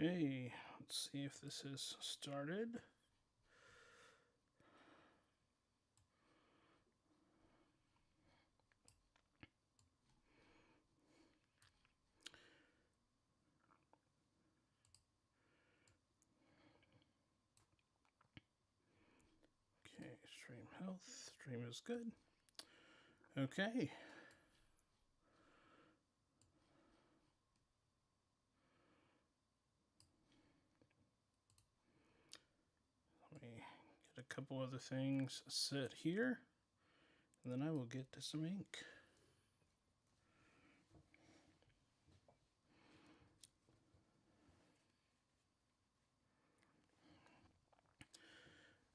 Okay, let's see if this is started. Okay, stream health. Stream is good. Okay. Let me get a couple other things set here, and then I will get to some ink.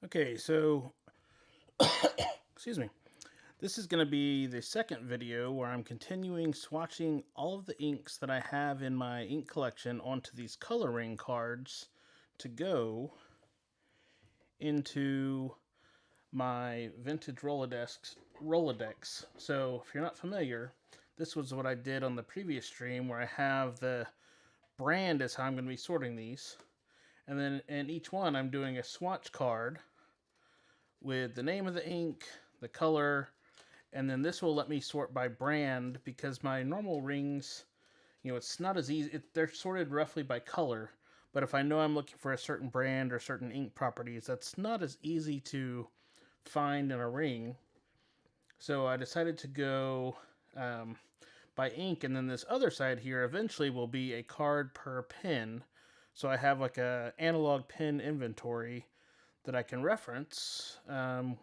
Okay, so, excuse me. This is going to be the second video where I'm continuing swatching all of the inks that I have in my ink collection onto these Col-O-Ring cards to go into my vintage Rolodex. So if you're not familiar, this was what I did on the previous stream where I have the brand is how I'm going to be sorting these. And then in each one I'm doing a swatch card with the name of the ink, the color, and then this will let me sort by brand because my normal rings, it's not as easy. They're sorted roughly by color, but if I know I'm looking for a certain brand or certain ink properties, that's not as easy to find in a ring. So I decided to go by ink, and then this other side here eventually will be a card per pen. So I have like a analog pen inventory that I can reference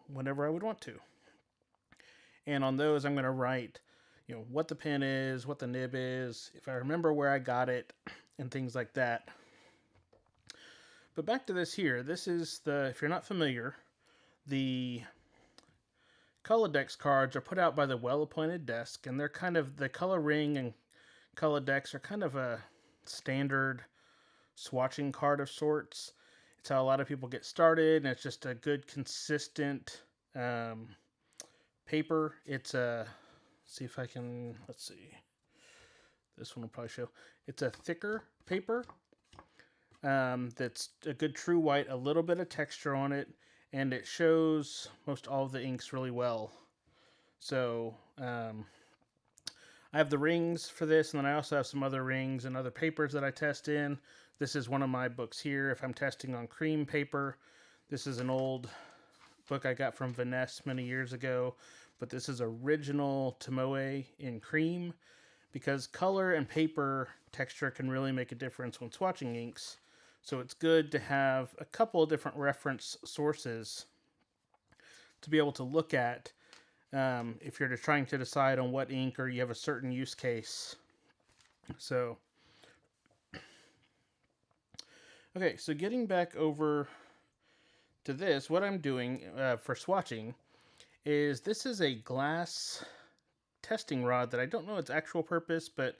whenever I would want to. And on those, I'm going to write, what the pen is, what the nib is, if I remember where I got it, and things like that. But back to this here. This is if you're not familiar, the Col-O-Dex cards are put out by the Well-Appointed Desk, and they're kind of, the Col-O-Ring and Col-O-Dex are kind of a standard swatching card of sorts. It's how a lot of people get started, and it's just a good, consistent paper. It's see if I can, let's see. This one will probably show. It's a thicker paper that's a good true white, a little bit of texture on it, and it shows most all of the inks really well. So I have the rings for this, and then I also have some other rings and other papers that I test in. This is one of my books here. If I'm testing on cream paper, this is an old book I got from Vanessa many years ago, but this is original Tomoe in cream because color and paper texture can really make a difference when swatching inks. So it's good to have a couple of different reference sources to be able to look at if you're just trying to decide on what ink or you have a certain use case. So, okay, so getting back over to this, what I'm doing for swatching is this is a glass testing rod that I don't know its actual purpose, but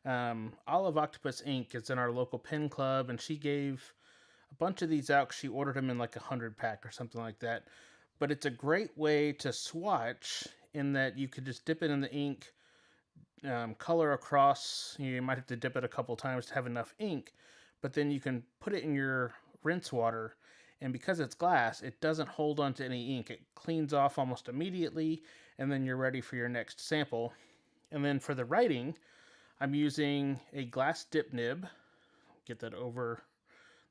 Olive Octopus Ink is in our local pen club, and she gave a bunch of these out. She ordered them in like 100-pack or something like that. But it's a great way to swatch in that you could just dip it in the ink, color across. You might have to dip it a couple times to have enough ink, but then you can put it in your rinse water, and because it's glass, it doesn't hold onto any ink. It cleans off almost immediately, and then you're ready for your next sample. And then for the writing, I'm using a glass dip nib. Get that over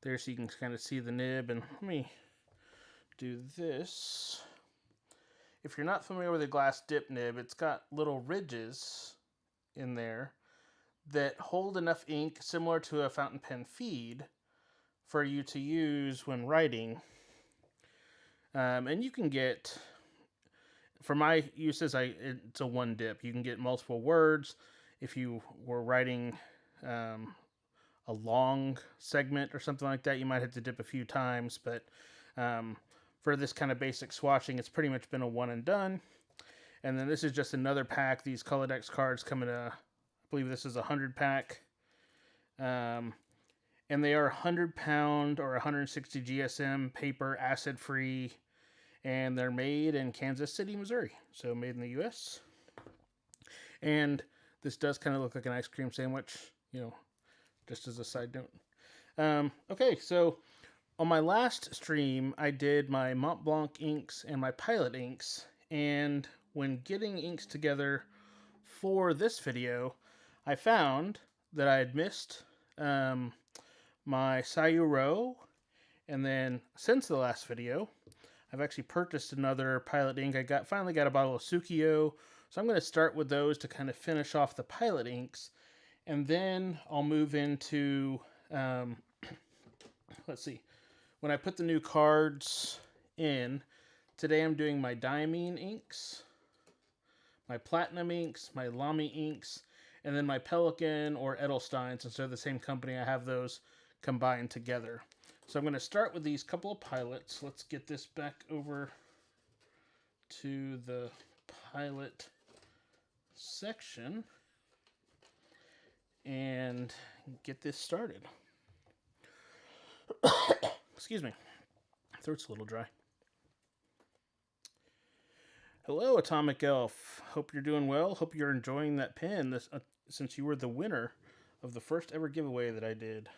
there so you can kind of see the nib. And let me do this. If you're not familiar with a glass dip nib, it's got little ridges in there that hold enough ink similar to a fountain pen feed for you to use when writing. And you can get, for my uses, it's a one dip. You can get multiple words. If you were writing a long segment or something like that, you might have to dip a few times. But for this kind of basic swatching, it's pretty much been a one and done. And then this is just another pack. These Col-O-Dex cards come in I believe this is a 100-pack. And they are 100-pound or 160 GSM paper, acid-free, and they're made in Kansas City, Missouri. So made in the U.S. And this does kind of look like an ice cream sandwich, just as a side note. Okay, so on my last stream, I did my Montblanc inks and my Pilot inks, and when getting inks together for this video, I found that I had missed my Sayuro, and then since the last video, I've actually purchased another Pilot ink. Finally got a bottle of Tsukio, so I'm going to start with those to kind of finish off the Pilot inks, and then I'll move into, let's see, when I put the new cards in, today I'm doing my Diamine inks, my Platinum inks, my Lamy inks, and then my Pelikan or Edelstein, since they're the same company, I have those combined together. So I'm going to start with these couple of pilots. Let's get this back over to the pilot section and get this started. Excuse me. Throat's a little dry. Hello, Atomic Elf. Hope you're doing well. Hope you're enjoying that pen since you were the winner of the first ever giveaway that I did.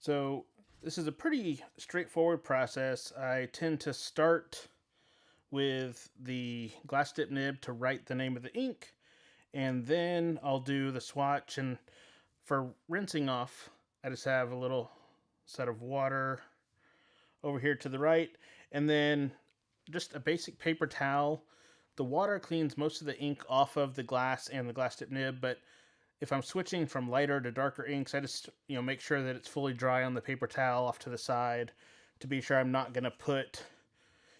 So this is a pretty straightforward process. I tend to start with the glass dip nib to write the name of the ink, and then I'll do the swatch. And for rinsing off, I just have a little set of water over here to the right, and then just a basic paper towel. The water cleans most of the ink off of the glass and the glass dip nib, but if I'm switching from lighter to darker inks, I just make sure that it's fully dry on the paper towel off to the side to be sure I'm not going to put,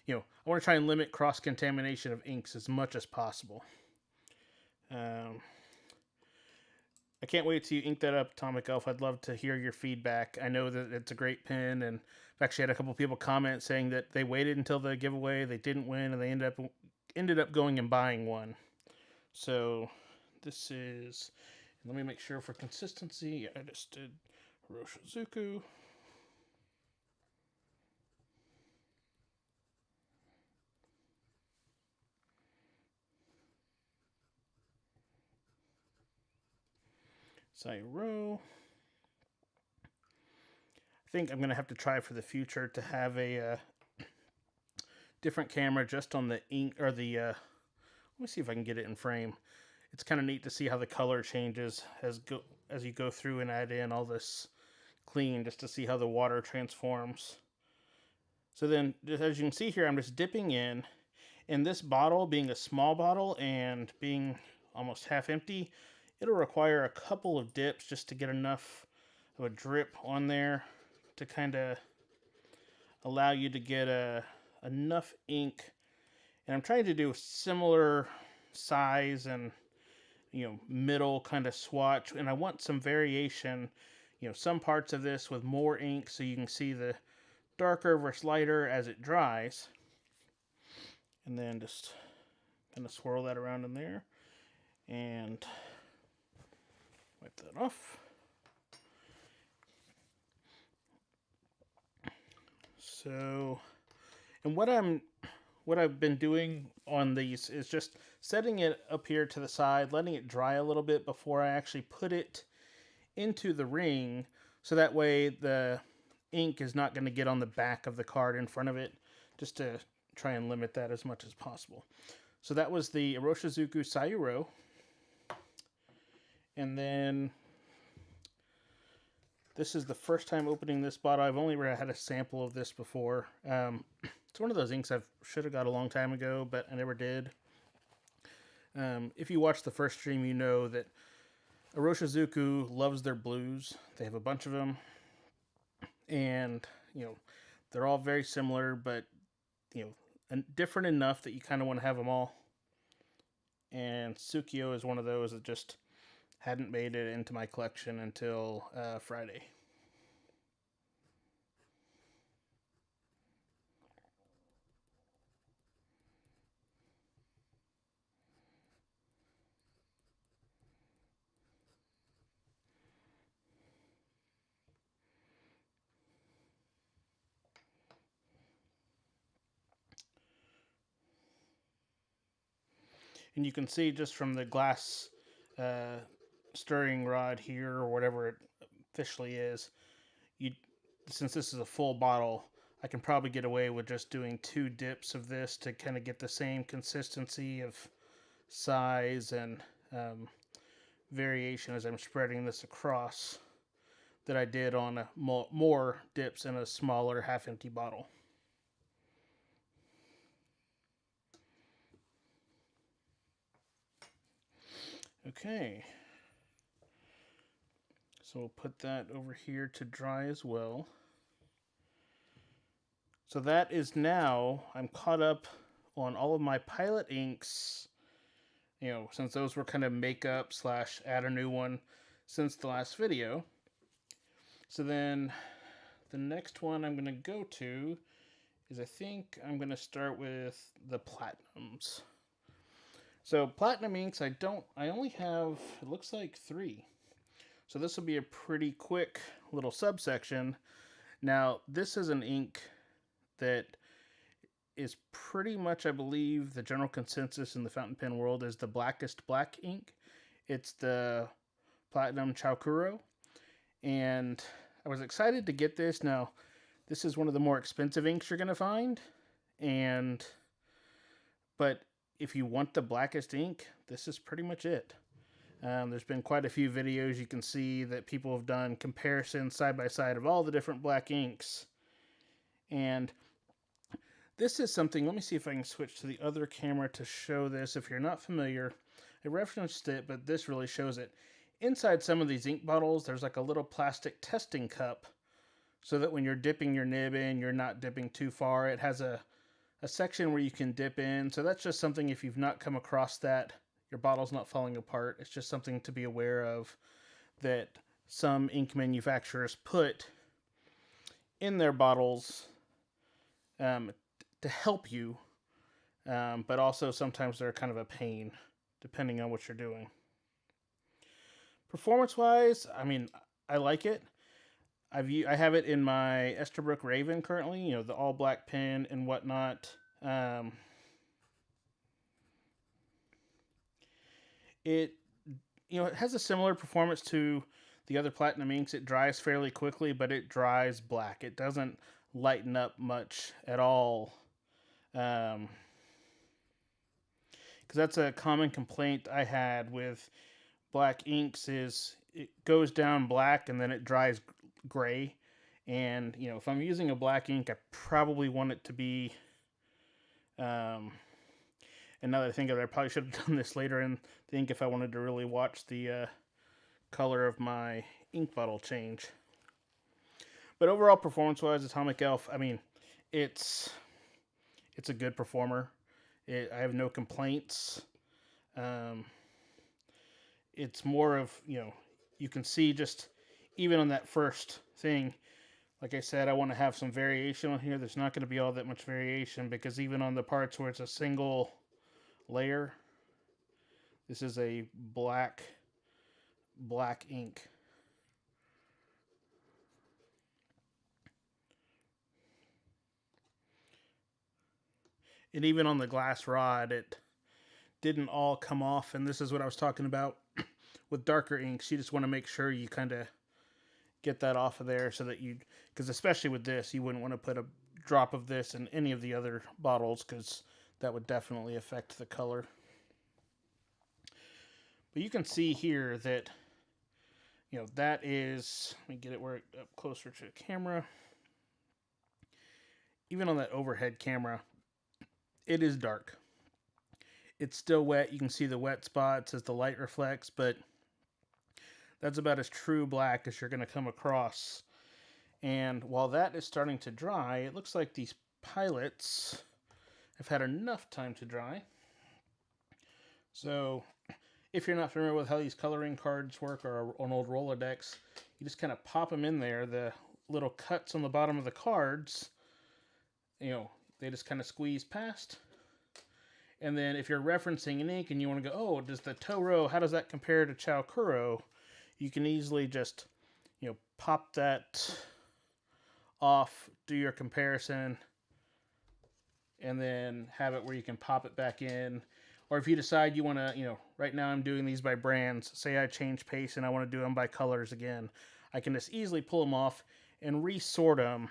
I want to try and limit cross-contamination of inks as much as possible. I can't wait till you ink that up, Atomic Elf. I'd love to hear your feedback. I know that it's a great pen, and I've actually had a couple people comment saying that they waited until the giveaway, they didn't win, and they ended up going and buying one. So this is, let me make sure for consistency. I just did Roshizuku. Sayuro. I think I'm going to have to try for the future to have a different camera just on the ink, or the, let me see if I can get it in frame. It's kind of neat to see how the color changes as you go through and add in all this clean, just to see how the water transforms. So then, as you can see here, I'm just dipping in this bottle being a small bottle and being almost half empty. It'll require a couple of dips just to get enough of a drip on there to kind of allow you to get enough ink. And I'm trying to do a similar size and middle kind of swatch, and I want some variation, some parts of this with more ink so you can see the darker versus lighter as it dries. And then just kind of swirl that around in there and wipe that off. So, and what I've been doing on these is just setting it up here to the side, letting it dry a little bit before I actually put it into the ring, so that way the ink is not going to get on the back of the card in front of it, just to try and limit that as much as possible. So that was the Iroshizuku Sayuro. And then this is the first time opening this bottle. I've only had a sample of this before. It's one of those inks I should have got a long time ago, but I never did. If you watch the first stream, you know that Iroshizuku loves their blues. They have a bunch of them, and they're all very similar, but different enough that you kind of want to have them all. And Tsukio is one of those that just hadn't made it into my collection until Friday. And you can see just from the glass stirring rod here, or whatever it officially is, since this is a full bottle, I can probably get away with just doing 2 dips of this to kind of get the same consistency of size and variation as I'm spreading this across that I did on a more dips in a smaller half-empty bottle. Okay, so we'll put that over here to dry as well. So that is now, I'm caught up on all of my Pilot inks, you know, since those were kind of makeup slash add a new one since the last video. So then the next one I'm going to go to is, I think I'm going to start with the Platinums. So Platinum inks, I only have, it looks like 3. So this will be a pretty quick little subsection. Now, this is an ink that is pretty much, I believe, the general consensus in the fountain pen world is the blackest black ink. It's the Platinum Chaokuro. And I was excited to get this. Now, this is one of the more expensive inks you're going to find. But if you want the blackest ink, this is pretty much it. There's been quite a few videos you can see that people have done comparisons side by side of all the different black inks. And this is something, let me see if I can switch to the other camera to show this. If you're not familiar, I referenced it, but this really shows it. Inside some of these ink bottles, there's like a little plastic testing cup so that when you're dipping your nib in, you're not dipping too far. It has a section where you can dip in. So that's just something, if you've not come across that, your bottle's not falling apart. It's just something to be aware of that some ink manufacturers put in their bottles to help you, but also sometimes they're kind of a pain depending on what you're doing. Performance-wise, I mean, I like it. I have it in my Esterbrook Raven currently, you know, the all-black pen and whatnot. It has a similar performance to the other Platinum inks. It dries fairly quickly, but it dries black. It doesn't lighten up much at all. Because that's a common complaint I had with black inks, is it goes down black and then it dries gray. And, you know, if I'm using a black ink, I probably want it to be, and now that I think of it, I probably should have done this later in the ink if I wanted to really watch the color of my ink bottle change. But overall, performance-wise, Atomic Elf, I mean, it's a good performer. I have no complaints. It's more of, you know, you can see just even on that first thing, like I said, I want to have some variation on here. There's not going to be all that much variation because even on the parts where it's a single layer, this is a black ink. And even on the glass rod, it didn't all come off. And this is what I was talking about with darker inks. You just want to make sure you kind of get that off of there so that because especially with this, you wouldn't want to put a drop of this in any of the other bottles because that would definitely affect the color. But you can see here that, you know, that is, let me get it up closer to the camera. Even on that overhead camera, it is dark. It's still wet. You can see the wet spots as the light reflects, but that's about as true black as you're going to come across. And while that is starting to dry, it looks like these Pilots have had enough time to dry. So if you're not familiar with how these coloring cards work, or an old Rolodex, you just kind of pop them in there. The little cuts on the bottom of the cards, you know, they just kind of squeeze past. And then if you're referencing an ink and you want to go, oh, does the Toro, how does that compare to Chaokuro? You can easily just, you know, pop that off, do your comparison, and then have it where you can pop it back in. Or if you decide you want to, right now I'm doing these by brands. Say I change pace and I want to do them by colors again. I can just easily pull them off and resort them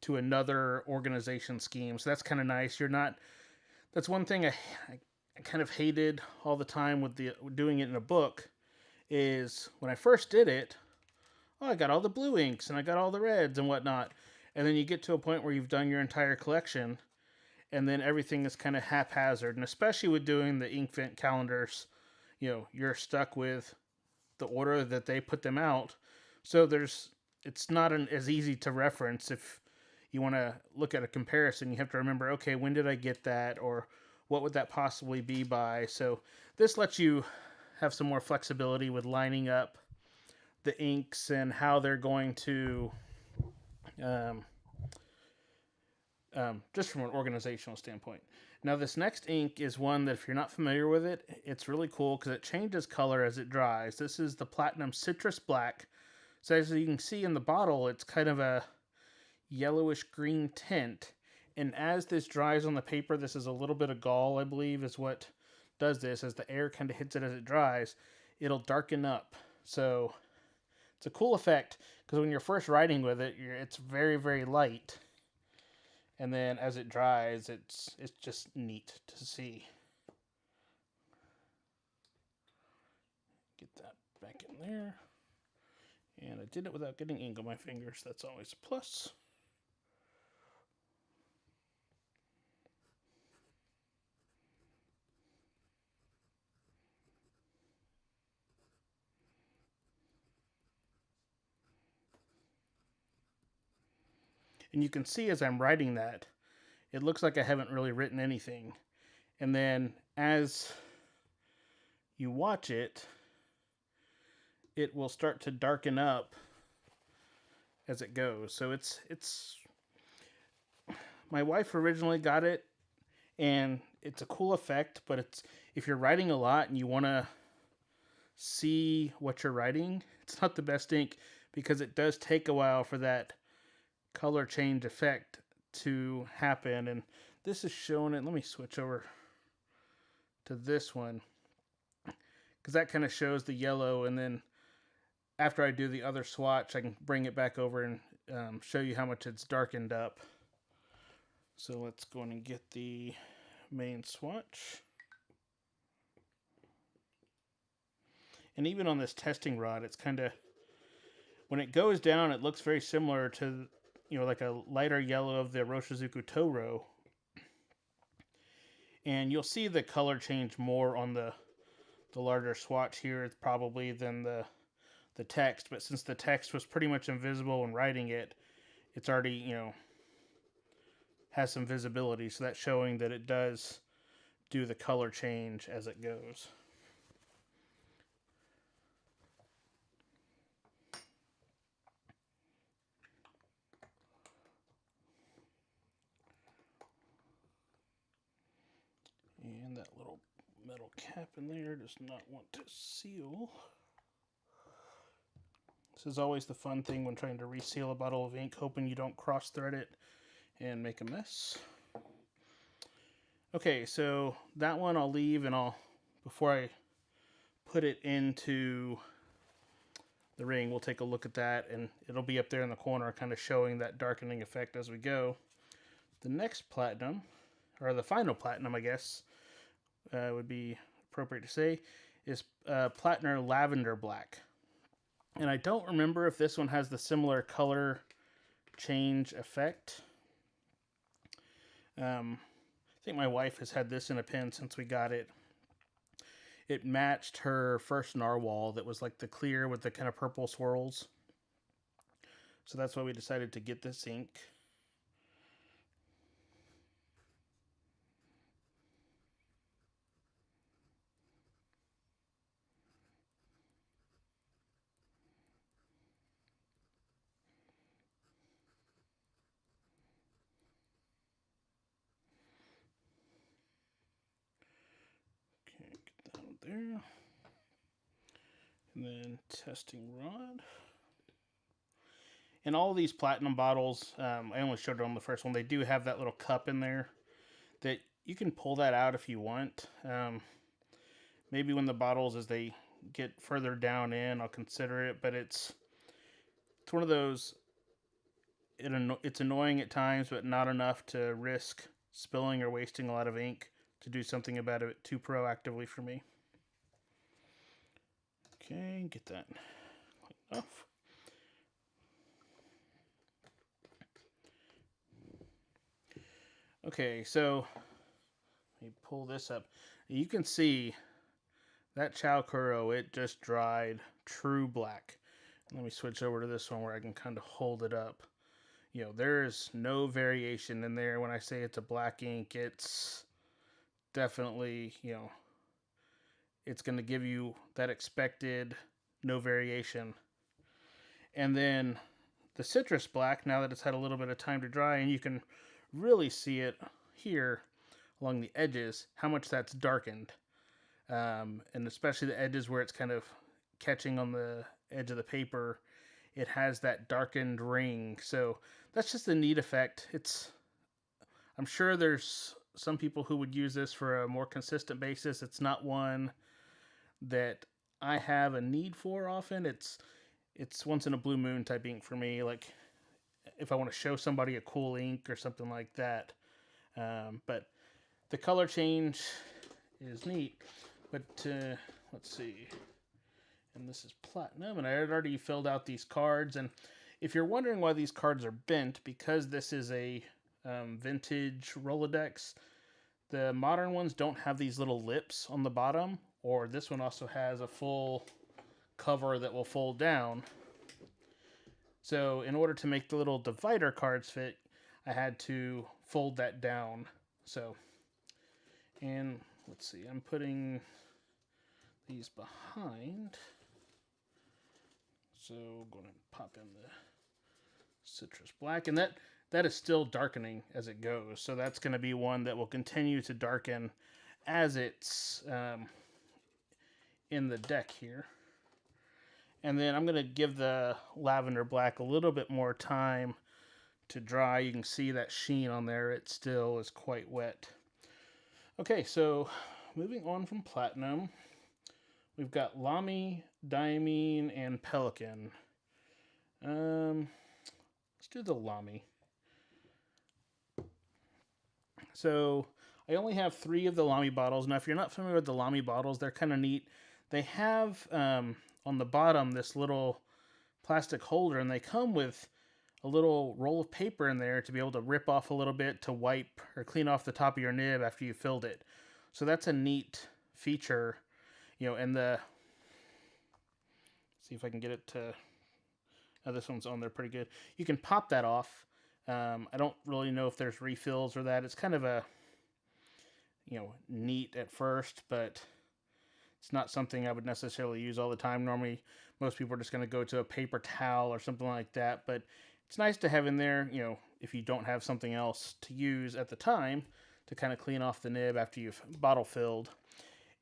to another organization scheme. So that's kind of nice. You're not. That's one thing I kind of hated all the time with doing it in a book is when I first did it. Oh, I got all the blue inks and I got all the reds and whatnot. And then you get to a point where you've done your entire collection and then everything is kind of haphazard. And especially with doing the Inkvent calendars, you're stuck with the order that they put them out. So it's not as easy to reference if you want to look at a comparison. You have to remember, okay, when did I get that? Or what would that possibly be by? So this lets you have some more flexibility with lining up the inks and how they're going to just from an organizational standpoint. Now this next ink is one that if you're not familiar with it, it's really cool because it changes color as it dries. This is the Platinum Citrus Black. So as you can see in the bottle, it's kind of a yellowish green tint. And as this dries on the paper, this is a little bit of gall, I believe, is what does this. As the air kind of hits it as it dries, it'll darken up. So it's a cool effect because when you're first writing with it, it's very, very light. And then as it dries, it's just neat to see. Get that back in there. And I did it without getting ink on my fingers. That's always a plus. And you can see as I'm writing that, it looks like I haven't really written anything. And then as you watch it, it will start to darken up as it goes. So it's my wife originally got it, and it's a cool effect, but if you're writing a lot and you want to see what you're writing, it's not the best ink because it does take a while for that color change effect to happen. And this is showing it. Let me switch over to this one because that kind of shows the yellow, and then after I do the other swatch, I can bring it back over and show you how much it's darkened up. So let's go in and get the main swatch. And even on this testing rod, it's kind of, when it goes down, it looks very similar to, like a lighter yellow of the Roshizuku Toro. And you'll see the color change more on the larger swatch here probably than the text. But since the text was pretty much invisible when writing it, it's already, has some visibility. So that's showing that it does do the color change as it goes. And that little metal cap in there does not want to seal. This is always the fun thing when trying to reseal a bottle of ink, hoping you don't cross-thread it and make a mess. Okay, so that one I'll leave, and before I put it into the ring, we'll take a look at that, and it'll be up there in the corner kind of showing that darkening effect as we go. The next platinum, or the final platinum, I guess, would be appropriate to say, is Platinum Lavender Black. And I don't remember if this one has the similar color change effect. I think my wife has had this in a pen since we got it. It matched her first narwhal that was like the clear with the kind of purple swirls. So that's why we decided to get this ink. There. And then testing rod. And all of these platinum bottles, I only showed it on the first one, they do have that little cup in there that you can pull that out if you want. Maybe when the bottles, as they get further down in, I'll consider it. But it's one of those. It's annoying at times, but not enough to risk spilling or wasting a lot of ink to do something about it too proactively for me. Okay, get that off. Okay, so let me pull this up. You can see that Col-O, it just dried true black. Let me switch over to this one where I can kind of hold it up. You know, there is no variation in there. When I say it's a black ink, it's definitely, you know, it's going to give you that expected no variation. And then the citrus black, now that it's had a little bit of time to dry, and you can really see it here along the edges, how much that's darkened. And especially the edges where it's kind of catching on the edge of the paper, it has that darkened ring. So that's just a neat effect. I'm sure there's some people who would use this for a more consistent basis. It's not one that I have a need for often. It's once in a blue moon type ink for me. Like if I want to show somebody a cool ink or something like that. But the color change is neat. But let's see. And this is platinum, and I had already filled out these cards. And if you're wondering why these cards are bent, because this is a vintage Rolodex, the modern ones don't have these little lips on the bottom, or this one also has a full cover that will fold down. So in order to make the little divider cards fit, I had to fold that down. So, and let's see, I'm putting these behind. So I'm going to pop in the citrus black, and that is still darkening as it goes. So that's going to be one that will continue to darken as it's in the deck here. And then I'm going to give the lavender black a little bit more time to dry. You can see that sheen on there. It still is quite wet. Okay, so moving on from platinum, we've got Lamy, Diamine, and Pelikan. Let's do the Lamy. So I only have 3 of the Lamy bottles. Now, if you're not familiar with the Lamy bottles, they're kind of neat. They have on the bottom this little plastic holder, and they come with a little roll of paper in there to be able to rip off a little bit to wipe or clean off the top of your nib after you filled it. So that's a neat feature, you know. And see if I can get it to. Oh, this one's on there pretty good. You can pop that off. I don't really know if there's refills or that. It's kind of a, you know, neat at first, but it's not something I would necessarily use all the time. Normally, most people are just going to go to a paper towel or something like that. But it's nice to have in there, you know, if you don't have something else to use at the time to kind of clean off the nib after you've bottle filled.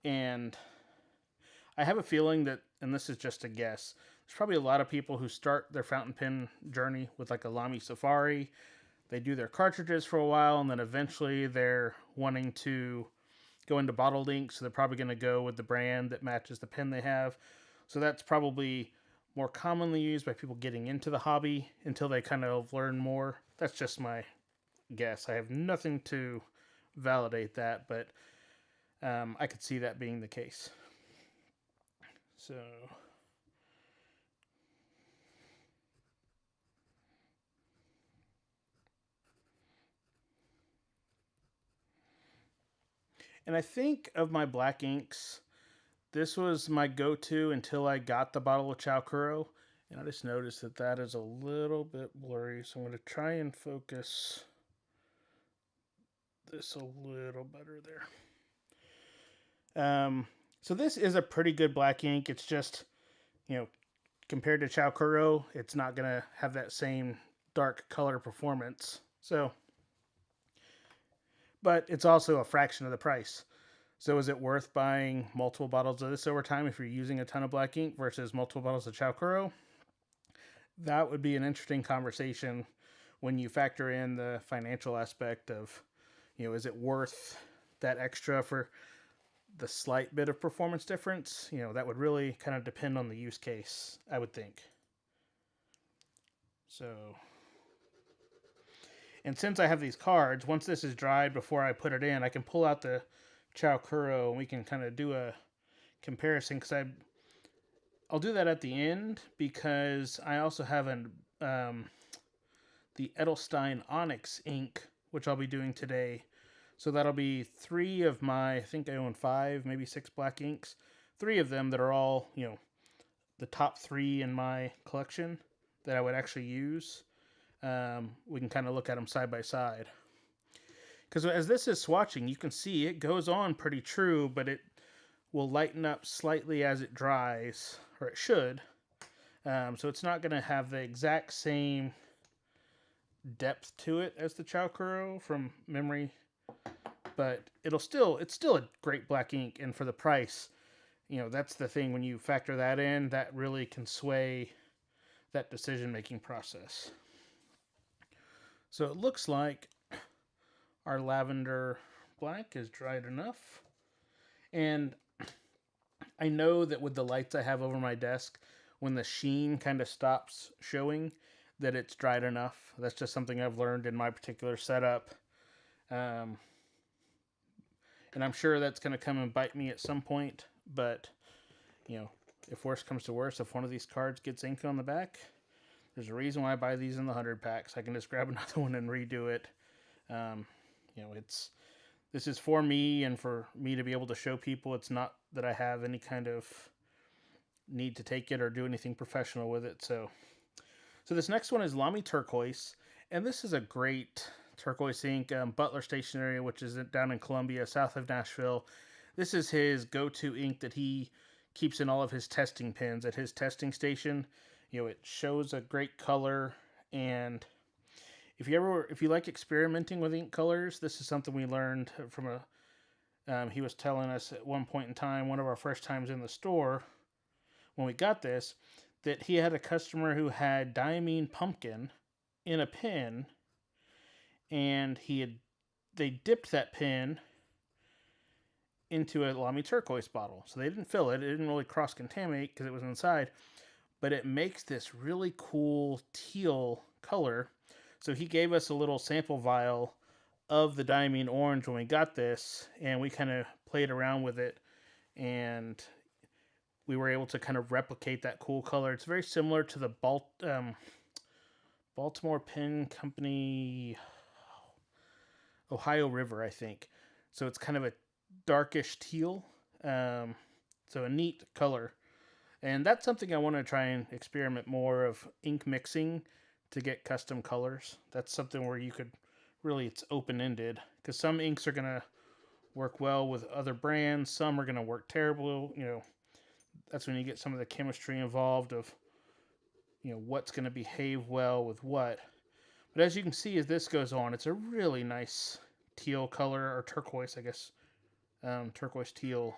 And I have a feeling that, and this is just a guess, there's probably a lot of people who start their fountain pen journey with like a Lamy Safari. They do their cartridges for a while, and then eventually they're wanting to go into bottled ink, so they're probably going to go with the brand that matches the pen they have. So that's probably more commonly used by people getting into the hobby until they kind of learn more. That's just my guess. I have nothing to validate that, but I could see that being the case. So and I think of my black inks, this was my go-to until I got the bottle of Col-O. And I just noticed that that is a little bit blurry, so I'm going to try and focus this a little better there. So this is a pretty good black ink. It's just, you know, compared to Col-O, it's not going to have that same dark color performance. So, but it's also a fraction of the price. So is it worth buying multiple bottles of this over time if you're using a ton of black ink versus multiple bottles of Col-O? That would be an interesting conversation when you factor in the financial aspect of, you know, is it worth that extra for the slight bit of performance difference, that would really kind of depend on the use case, I would think. So, and since I have these cards, once this is dried before I put it in, I can pull out the Col-O and we can kind of do a comparison, because I'll do that at the end, because I also have the Edelstein Onyx ink, which I'll be doing today. So that'll be 3 of my, I think I own 5, maybe 6 black inks. 3 of them that are all, the top 3 in my collection that I would actually use. We can kind of look at them side by side. Because as this is swatching, you can see it goes on pretty true, but it will lighten up slightly as it dries, or it should. So it's not going to have the exact same depth to it as the Col-O from memory, but it's still a great black ink, and for the price, that's the thing. When you factor that in, that really can sway that decision-making process. So it looks like our lavender black is dried enough, and I know that with the lights I have over my desk, when the sheen kind of stops showing, that it's dried enough. That's just something I've learned in my particular setup. And I'm sure that's going to come and bite me at some point. But, if worse comes to worse, if one of these cards gets ink on the back, there's a reason why I buy these in the 100 packs. I can just grab another one and redo it. This is for me and for me to be able to show people. It's not that I have any kind of need to take it or do anything professional with it. So this next one is Lamy Turquoise, and this is a great turquoise ink. Butler Stationery, which is down in Columbia, south of Nashville. This is his go-to ink that he keeps in all of his testing pens at his testing station. It shows a great color, and if you like experimenting with ink colors, this is something we learned from he was telling us at one point in time, one of our first times in the store when we got this, that he had a customer who had Diamine pumpkin in a pen, and they dipped that pen into a Lamy turquoise bottle. So they didn't fill it. It didn't really cross-contaminate because it was inside, but it makes this really cool teal color. So he gave us a little sample vial of the Diamine orange when we got this, and we kind of played around with it, and we were able to kind of replicate that cool color. It's very similar to the Baltimore Pen Company Ohio River, I think. So it's kind of a darkish teal. So a neat color. And that's something I want to try and experiment more of, ink mixing to get custom colors. That's something where you could really, it's open-ended. Because some inks are going to work well with other brands. Some are going to work terrible, That's when you get some of the chemistry involved of, what's going to behave well with what. But as you can see, as this goes on, it's a really nice teal color, or turquoise, I guess. Turquoise teal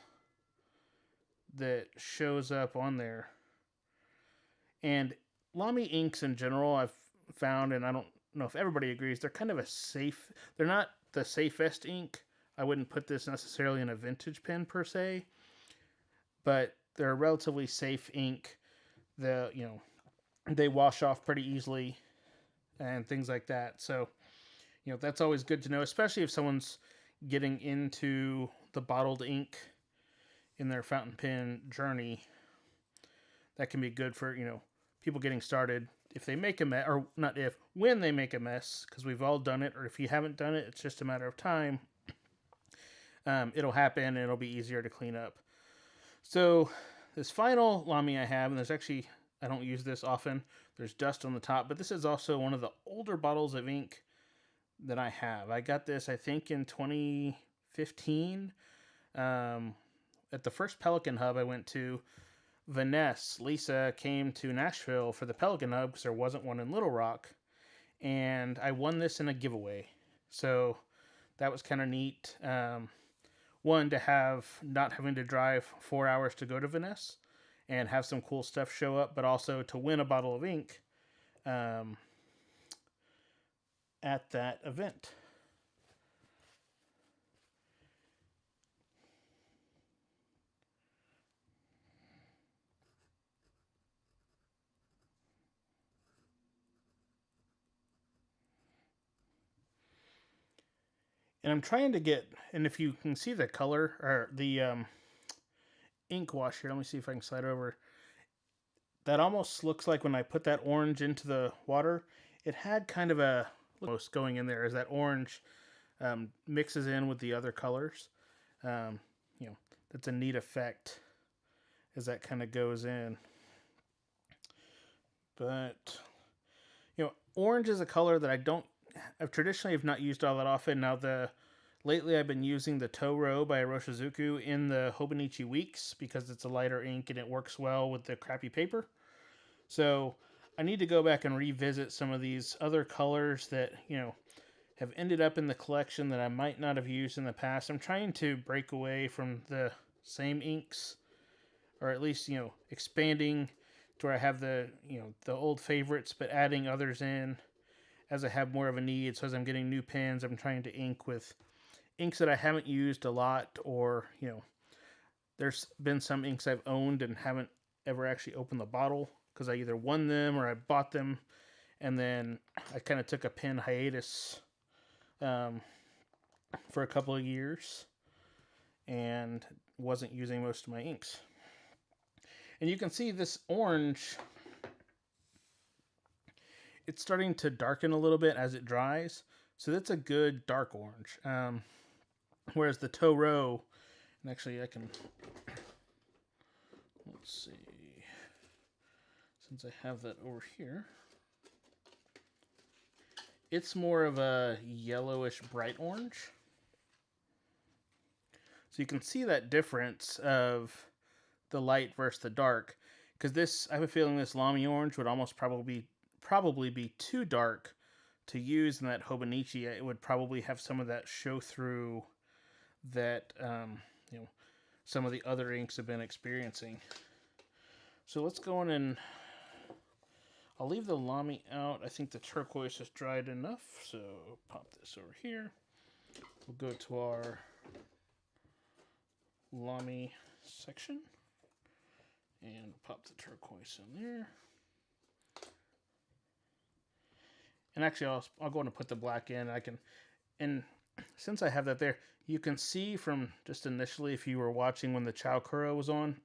that shows up on there. And Lamy inks in general, I've found, and I don't know if everybody agrees, they're kind of they're not the safest ink. I wouldn't put this necessarily in a vintage pen per se, but they're a relatively safe ink. They wash off pretty easily and things like that. So, that's always good to know, especially if someone's getting into the bottled ink in their fountain pen journey. That can be good for, people getting started. If they make a mess, or not if, when they make a mess, because we've all done it, or if you haven't done it, it's just a matter of time. It'll happen, and it'll be easier to clean up. So this final Lamy I have, and there's actually, I don't use this often, there's dust on the top, but this is also one of the older bottles of ink that I have. I got this, I think, in 2015. At the first Pelikan hub I went to, Lisa came to Nashville for the Pelikan hub because there wasn't one in Little Rock, and I won this in a giveaway. So that was kind of neat. One, to have not having to drive 4 hours to go to Vanessa and have some cool stuff show up, but also to win a bottle of ink at that event. And I'm trying to get, and if you can see the color, or the ink wash here, let me see if I can slide over. That almost looks like when I put that orange into the water, it had kind of a, almost going in there as that orange mixes in with the other colors. You know, that's a neat effect as that kind of goes in. But, you know, orange is a color that I've traditionally have not used all that often. Now, lately I've been using the Toro by Iroshizuku in the Hobonichi Weeks because it's a lighter ink and it works well with the crappy paper. So I need to go back and revisit some of these other colors that, you know, have ended up in the collection that I might not have used in the past. I'm trying to break away from the same inks, or at least, you know, expanding to where I have the, you know, the old favorites, but adding others in as I have more of a need. So as I'm getting new pens, I'm trying to ink with inks that I haven't used a lot, or, you know, there's been some inks I've owned and haven't ever actually opened the bottle because I either won them or I bought them, and then I kind of took a pen hiatus for a couple of years and wasn't using most of my inks. And you can see this orange, it's starting to darken a little bit as it dries. So that's a good dark orange. Whereas the Toro, and actually I can, let's see, since I have that over here, it's more of a yellowish bright orange. So you can see that difference of the light versus the dark, because this, I have a feeling this Lamy orange would almost probably be too dark to use in that Hobonichi. It would probably have some of that show through that you know, some of the other inks have been experiencing. So let's go in and I'll leave the Lamy out. I think the turquoise is dried enough, so pop this over here. We'll go to our Lamy section and pop the turquoise in there. And actually, I'll go and put the black in. And since I have that there, you can see from just initially, if you were watching when the Col-O-Ring was on,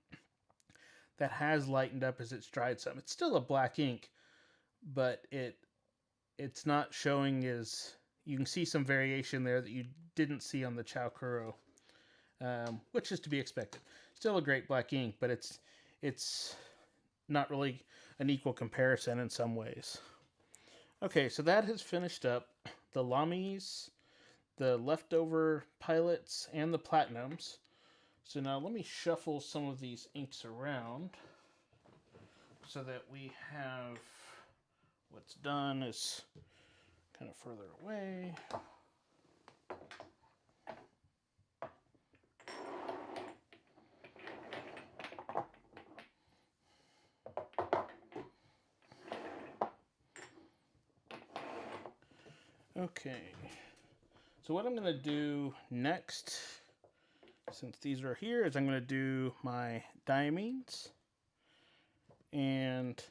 that has lightened up as it's dried some. It's still a black ink, but it's not showing as, you can see some variation there that you didn't see on the Col-O-Ring, which is to be expected. Still a great black ink, but it's not really an equal comparison in some ways. Okay, so that has finished up the Lamys, the leftover Pilots, and the Platinums. So now let me shuffle some of these inks around so that we have what's done is kind of further away. Okay, so what I'm going to do next, since these are here, is I'm going to do my Diamines. And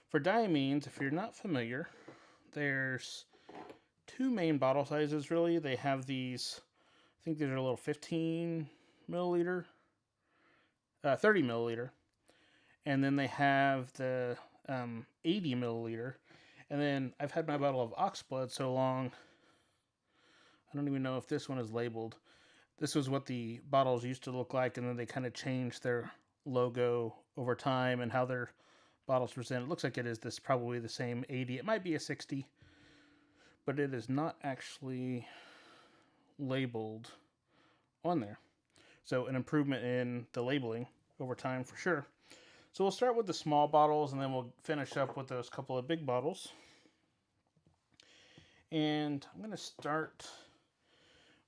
for Diamines, if you're not familiar, there's two main bottle sizes, really. They have these, I think these are a little 15 milliliter, 30 milliliter. And then they have the 80 milliliter. And then I've had my bottle of Oxblood so long, I don't even know if this one is labeled. This was what the bottles used to look like, and then they kind of changed their logo over time and how their bottles present. It looks like it is this probably the same 80. It might be a 60, but it is not actually labeled on there. So an improvement in the labeling over time for sure. So we'll start with the small bottles, and then we'll finish up with those couple of big bottles. And I'm going to start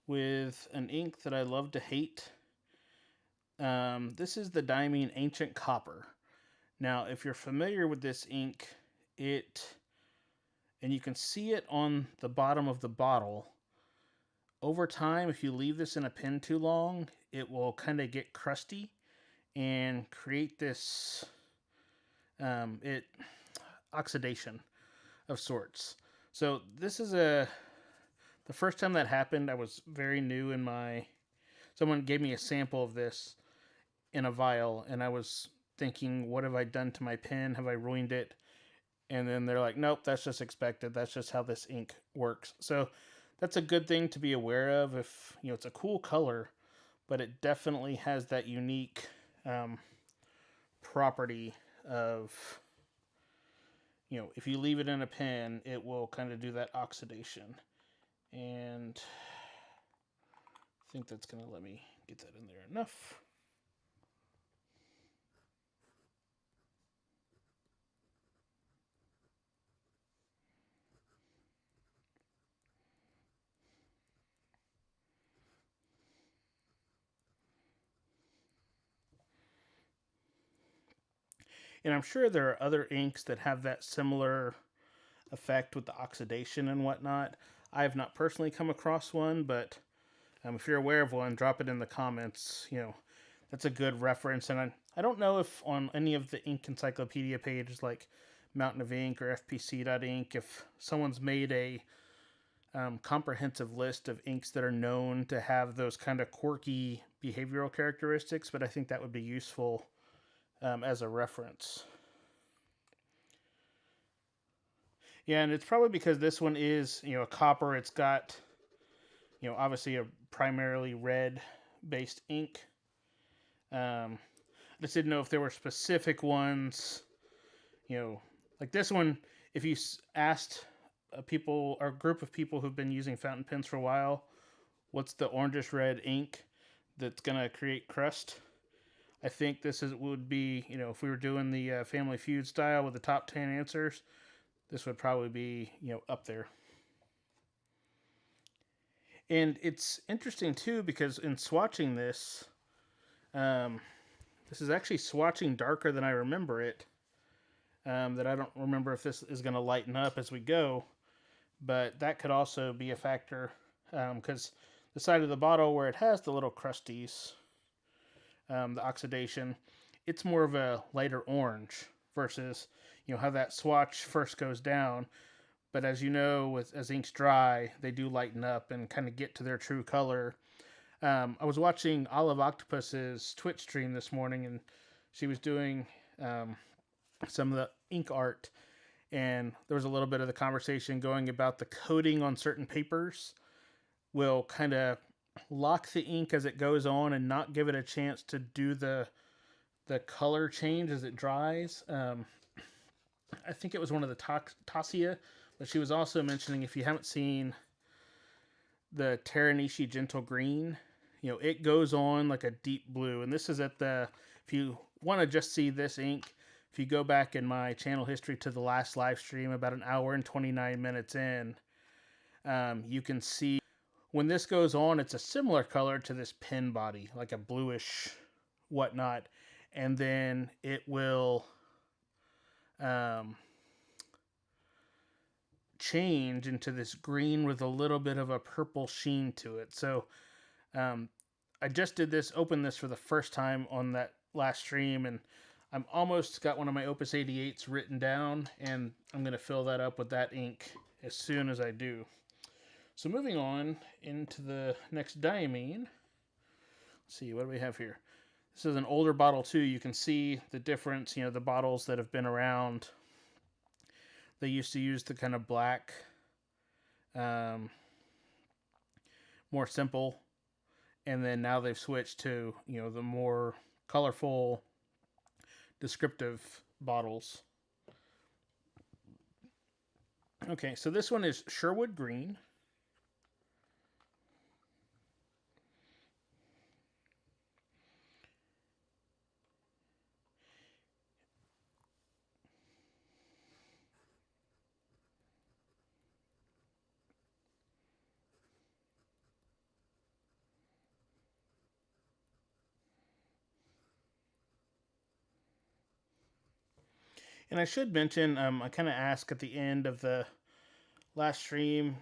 with an ink that I love to hate. This is the Diamine Ancient Copper. Now, if you're familiar with this ink, and you can see it on the bottom of the bottle, over time, if you leave this in a pen too long, it will kind of get crusty and create this oxidation of sorts. So this is the the first time that happened, I was very new in my. Someone gave me a sample of this in a vial, and I was thinking, what have I done to my pen? Have I ruined it? And then they're like, nope, that's just expected. That's just how this ink works. So that's a good thing to be aware of. If it's a cool color, but it definitely has that unique property of, if you leave it in a pen, it will kind of do that oxidation. And I think that's going to let me get that in there enough. And I'm sure there are other inks that have that similar effect with the oxidation and whatnot. I have not personally come across one, but if you're aware of one, drop it in the comments. That's a good reference. And I don't know if on any of the ink encyclopedia pages like Mountain of Ink or fpc.ink, if someone's made a comprehensive list of inks that are known to have those kind of quirky behavioral characteristics, but I think that would be useful as a reference. Yeah, and it's probably because this one is, a copper. It's got, obviously a primarily red based ink. I just didn't know if there were specific ones, like this one. If you asked a group of people who've been using fountain pens for a while, what's the orangish red ink that's gonna create crust? I think would be, if we were doing the Family Feud style with the top 10 answers, this would probably be, up there. And it's interesting too because in swatching this, this is actually swatching darker than I remember it. That I don't remember if this is going to lighten up as we go, but that could also be a factor because the side of the bottle where it has the little crusties, the oxidation, it's more of a lighter orange versus how that swatch first goes down. But as you know, as inks dry, they do lighten up and kind of get to their true color. I was watching Olive Octopus's Twitch stream this morning, and she was doing some of the ink art, and there was a little bit of the conversation going about the coating on certain papers will kind of lock the ink as it goes on and not give it a chance to do the color change as it dries. I think it was one of the Tassia, but she was also mentioning, if you haven't seen the Teranishi Gentle Green, it goes on like a deep blue. And this is if you want to just see this ink, if you go back in my channel history to the last live stream, about an hour and 29 minutes in, you can see when this goes on, it's a similar color to this pen body, like a bluish whatnot. And then it will change into this green with a little bit of a purple sheen to it. So I just opened this for the first time on that last stream, and I'm almost got one of my Opus 88s written down, and I'm going to fill that up with that ink as soon as I do. So moving on into the next Diamine. Let's see, what do we have here? This is an older bottle too. You can see the difference, the bottles that have been around. They used to use the kind of black, more simple, and then now they've switched to, the more colorful, descriptive bottles. Okay, so this one is Sherwood Green. And I should mention, I kind of asked at the end of the last stream,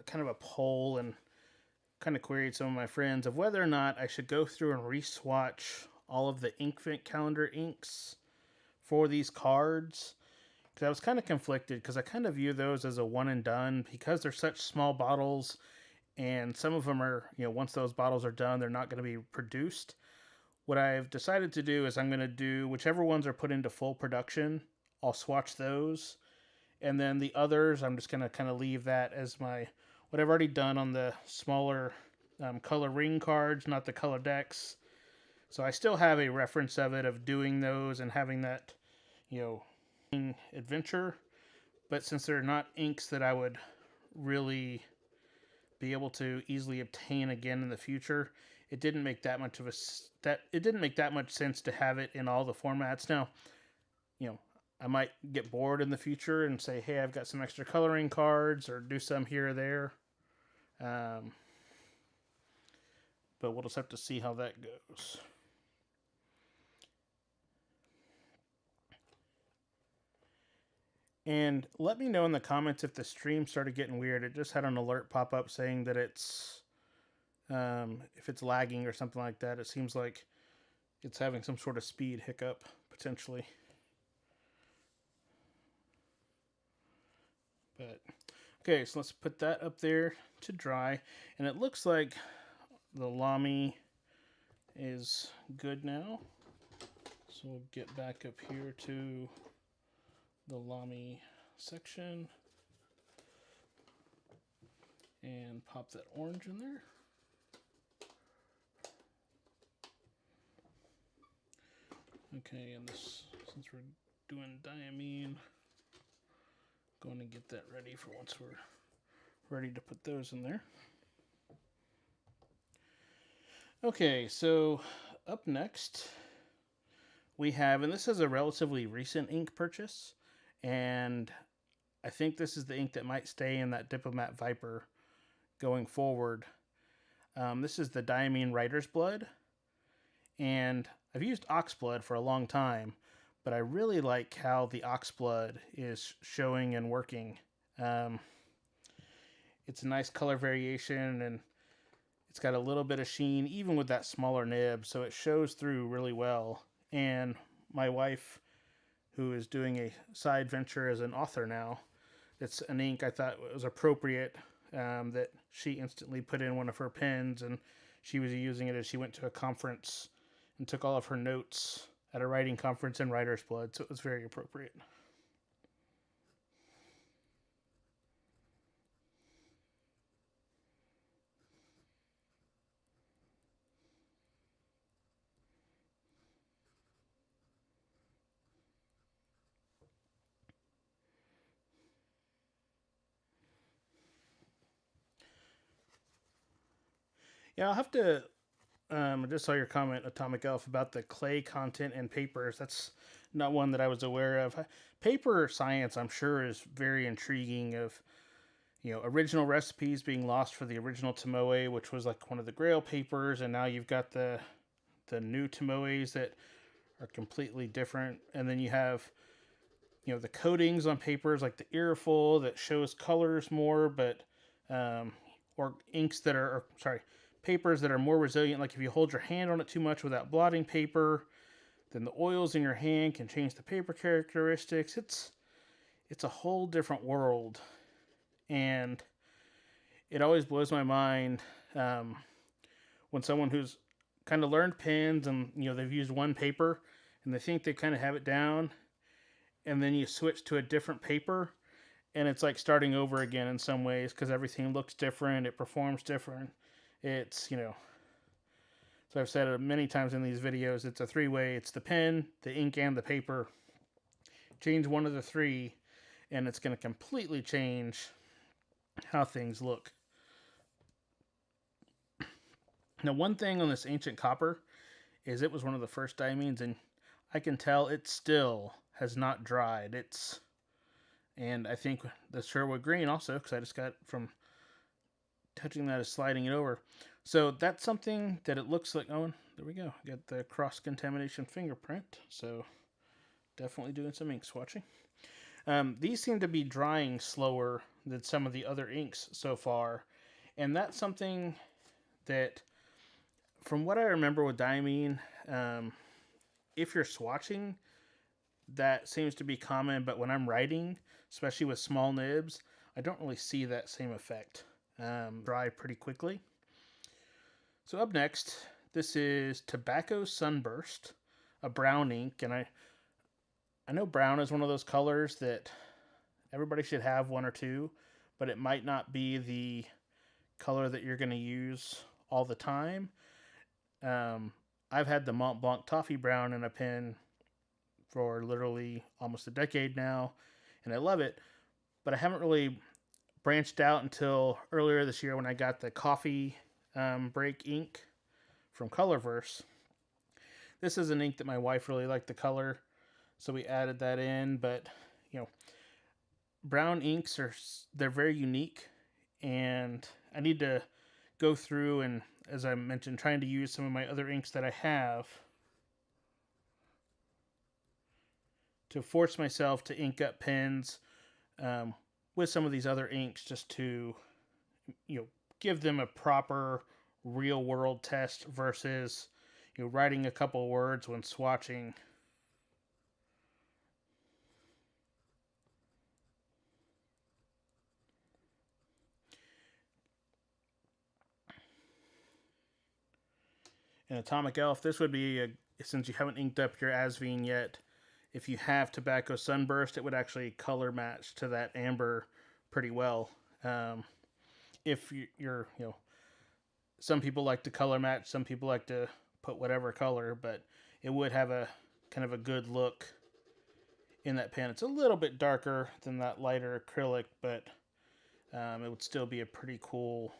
kind of a poll, and kind of queried some of my friends of whether or not I should go through and re-swatch all of the Inkvent calendar inks for these cards. Because I was kind of conflicted, because I kind of view those as a one and done, because they're such small bottles, and some of them are, once those bottles are done, they're not going to be produced. What I've decided to do is I'm going to do whichever ones are put into full production, I'll swatch those. And then the others, I'm just going to kind of leave that as what I've already done on the smaller Col-O-Ring cards, not the Col-O-Dex. So I still have a reference of it, of doing those and having that, adventure. But since they're not inks that I would really be able to easily obtain again in the future, it didn't make that much sense to have it in all the formats. Now, I might get bored in the future and say, hey, I've got some extra coloring cards, or do some here or there. But we'll just have to see how that goes. And let me know in the comments if the stream started getting weird. It just had an alert pop up saying that it's, if it's lagging or something like that. It seems like it's having some sort of speed hiccup, potentially. But, okay, so let's put that up there to dry. And it looks like the Lamy is good now. So we'll get back up here to the Lamy section and pop that orange in there. Okay, and this, since we're doing Diamine, going to get that ready for once we're ready to put those in there. Okay, so up next we have, and this is a relatively recent ink purchase, and I think this is the ink that might stay in that Diplomat Viper going forward. This is the Diamine Writer's Blood, and I've used Oxblood for a long time, but I really like how the Oxblood is showing and working. It's a nice color variation, and it's got a little bit of sheen, even with that smaller nib, so it shows through really well. And my wife, who is doing a side venture as an author now, it's an ink I thought was appropriate, that she instantly put in one of her pens, and she was using it as she went to a conference and took all of her notes at a writing conference in Writer's Blood, so it was very appropriate. Yeah, I'll have to, I just saw your comment, Atomic Elf, about the clay content in papers. That's not one that I was aware of. Paper science, I'm sure, is very intriguing, of, original recipes being lost for the original Tomoe, which was like one of the Grail papers, and now you've got the new Tomoes that are completely different. And then you have, the coatings on papers like the Irreful that shows colors more, but, or inks that are, or, sorry, papers that are more resilient. Like if you hold your hand on it too much without blotting paper, then the oils in your hand can change the paper characteristics. It's a whole different world, and it always blows my mind when someone who's kind of learned pens and they've used one paper and they think they kind of have it down, and then you switch to a different paper and it's like starting over again in some ways, because everything looks different, it performs different. It's, so I've said it many times in these videos, it's a three-way. It's the pen, the ink, and the paper. Change one of the three, and it's going to completely change how things look. Now, one thing on this Ancient Copper is it was one of the first Diamines, and I can tell it still has not dried. And I think the Sherwood Green also, because I just got from touching that, is sliding it over. So that's something that it looks like. Oh, there we go. Got the cross-contamination fingerprint. So definitely doing some ink swatching. These seem to be drying slower than some of the other inks so far. And that's something that, from what I remember with Diamine, if you're swatching, that seems to be common. But when I'm writing, especially with small nibs, I don't really see that same effect. dry pretty quickly. So up next, this is Tobacco Sunburst, a brown ink, and I know brown is one of those colors that everybody should have one or two, but it might not be the color that you're going to use all the time. I've had the Montblanc Toffee Brown in a pen for literally almost a decade now, and I love it, but I haven't really branched out until earlier this year when I got the Coffee Break ink from Colorverse. This is an ink that my wife really liked the color, so we added that in. But you know, brown inks they're very unique, and I need to go through and, as I mentioned, trying to use some of my other inks that I have to force myself to ink up pens with some of these other inks, just to give them a proper real world test versus writing a couple words when swatching. In Atomic Elf, this would be since you haven't inked up your Asvine yet, if you have Tobacco Sunburst, it would actually color match to that amber pretty well. If you're, some people like to color match, some people like to put whatever color, but it would have a kind of a good look in that pen. It's a little bit darker than that lighter acrylic, but it would still be a pretty cool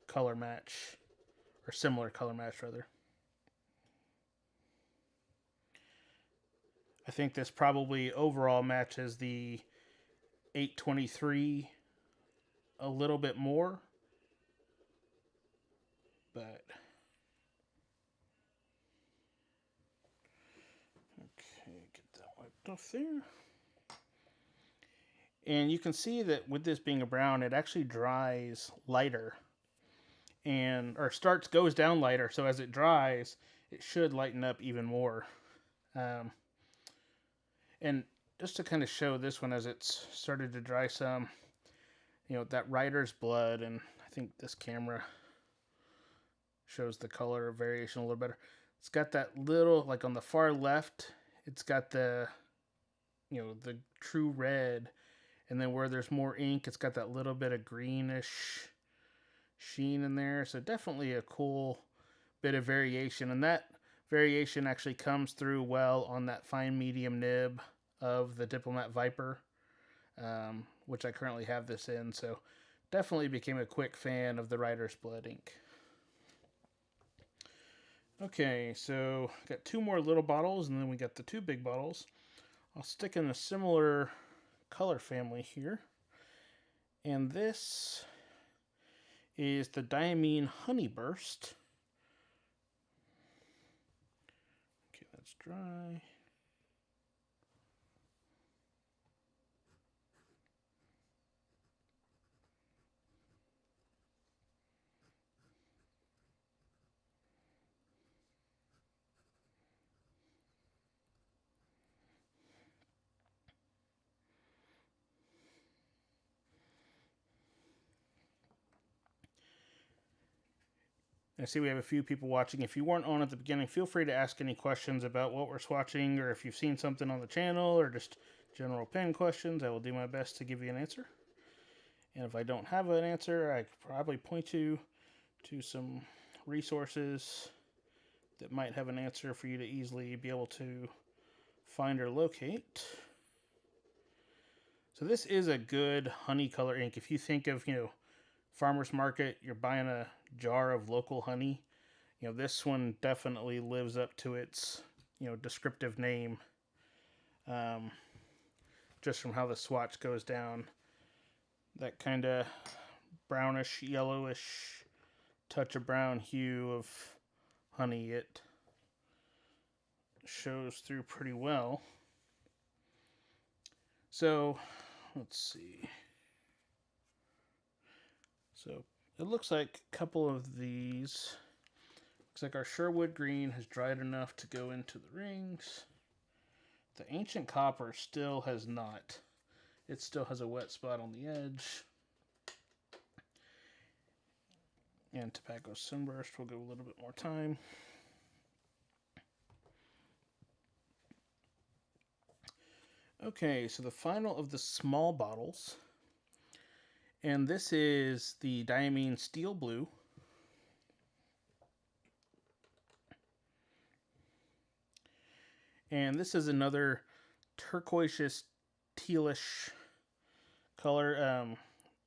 color match, or similar color match rather. I think this probably overall matches the 823 a little bit more, but okay, get that wiped off there. And you can see that with this being a brown, it actually dries lighter, or goes down lighter. So as it dries, it should lighten up even more. And just to kind of show this one as it's started to dry some, that writer's blood, and I think this camera shows the color variation a little better. It's got that little, like on the far left, it's got the, the true red, and then where there's more ink, it's got that little bit of greenish sheen in there. So definitely a cool bit of variation, and that variation actually comes through well on that fine medium nib of the Diplomat Viper, which I currently have this in. So definitely became a quick fan of the Writer's Blood ink. Okay, so got two more little bottles, and then we got the two big bottles. I'll stick in a similar color family here. And this is the Diamine Honey Burst. Okay, that's dry. I see we have a few people watching. If you weren't on at the beginning, feel free to ask any questions about what we're swatching, or if you've seen something on the channel, or just general pen questions. I will do my best to give you an answer. And if I don't have an answer, I could probably point you to some resources that might have an answer for you to easily be able to find or locate. So this is a good honey color ink. If you think of, farmer's market, you're buying a jar of local honey, this one definitely lives up to its, descriptive name, just from how the swatch goes down. That kind of brownish, yellowish, touch of brown hue of honey, it shows through pretty well. So, let's see. So it looks like a couple of these. Looks like our Sherwood green has dried enough to go into the rings. The ancient copper still has not. It still has a wet spot on the edge. And Tobacco Sunburst, we'll give a little bit more time. Okay, so the final of the small bottles. And this is the Diamine Steel Blue. And this is another turquoise tealish color.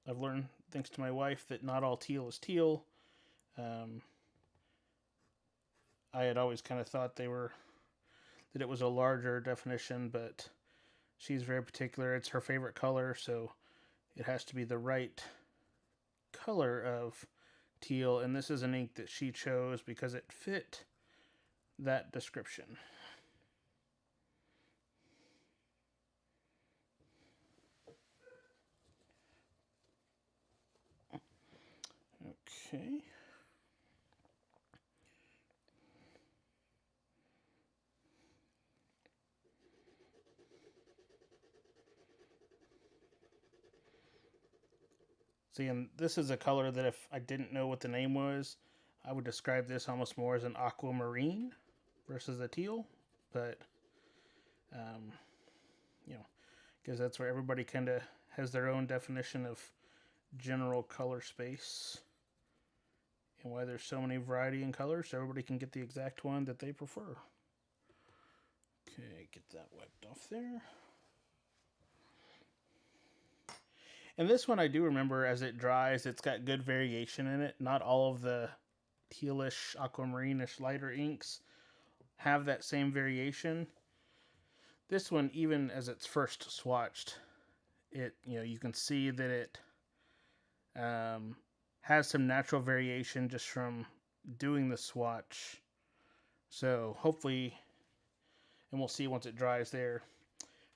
I've learned, thanks to my wife, that not all teal is teal. I had always kind of thought that it was a larger definition, but she's very particular. It's her favorite color, so it has to be the right color of teal. And this is an ink that she chose because it fit that description. Okay. See, and this is a color that if I didn't know what the name was, I would describe this almost more as an aquamarine versus a teal. But, you know, because that's where everybody kind of has their own definition of general color space. And why there's so many variety in colors, so everybody can get the exact one that they prefer. Okay, get that wiped off there. And this one I do remember as it dries, it's got good variation in it. Not all of the tealish, aquamarine-ish lighter inks have that same variation. This one, even as it's first swatched, you can see that it has some natural variation just from doing the swatch. So hopefully, and we'll see once it dries there,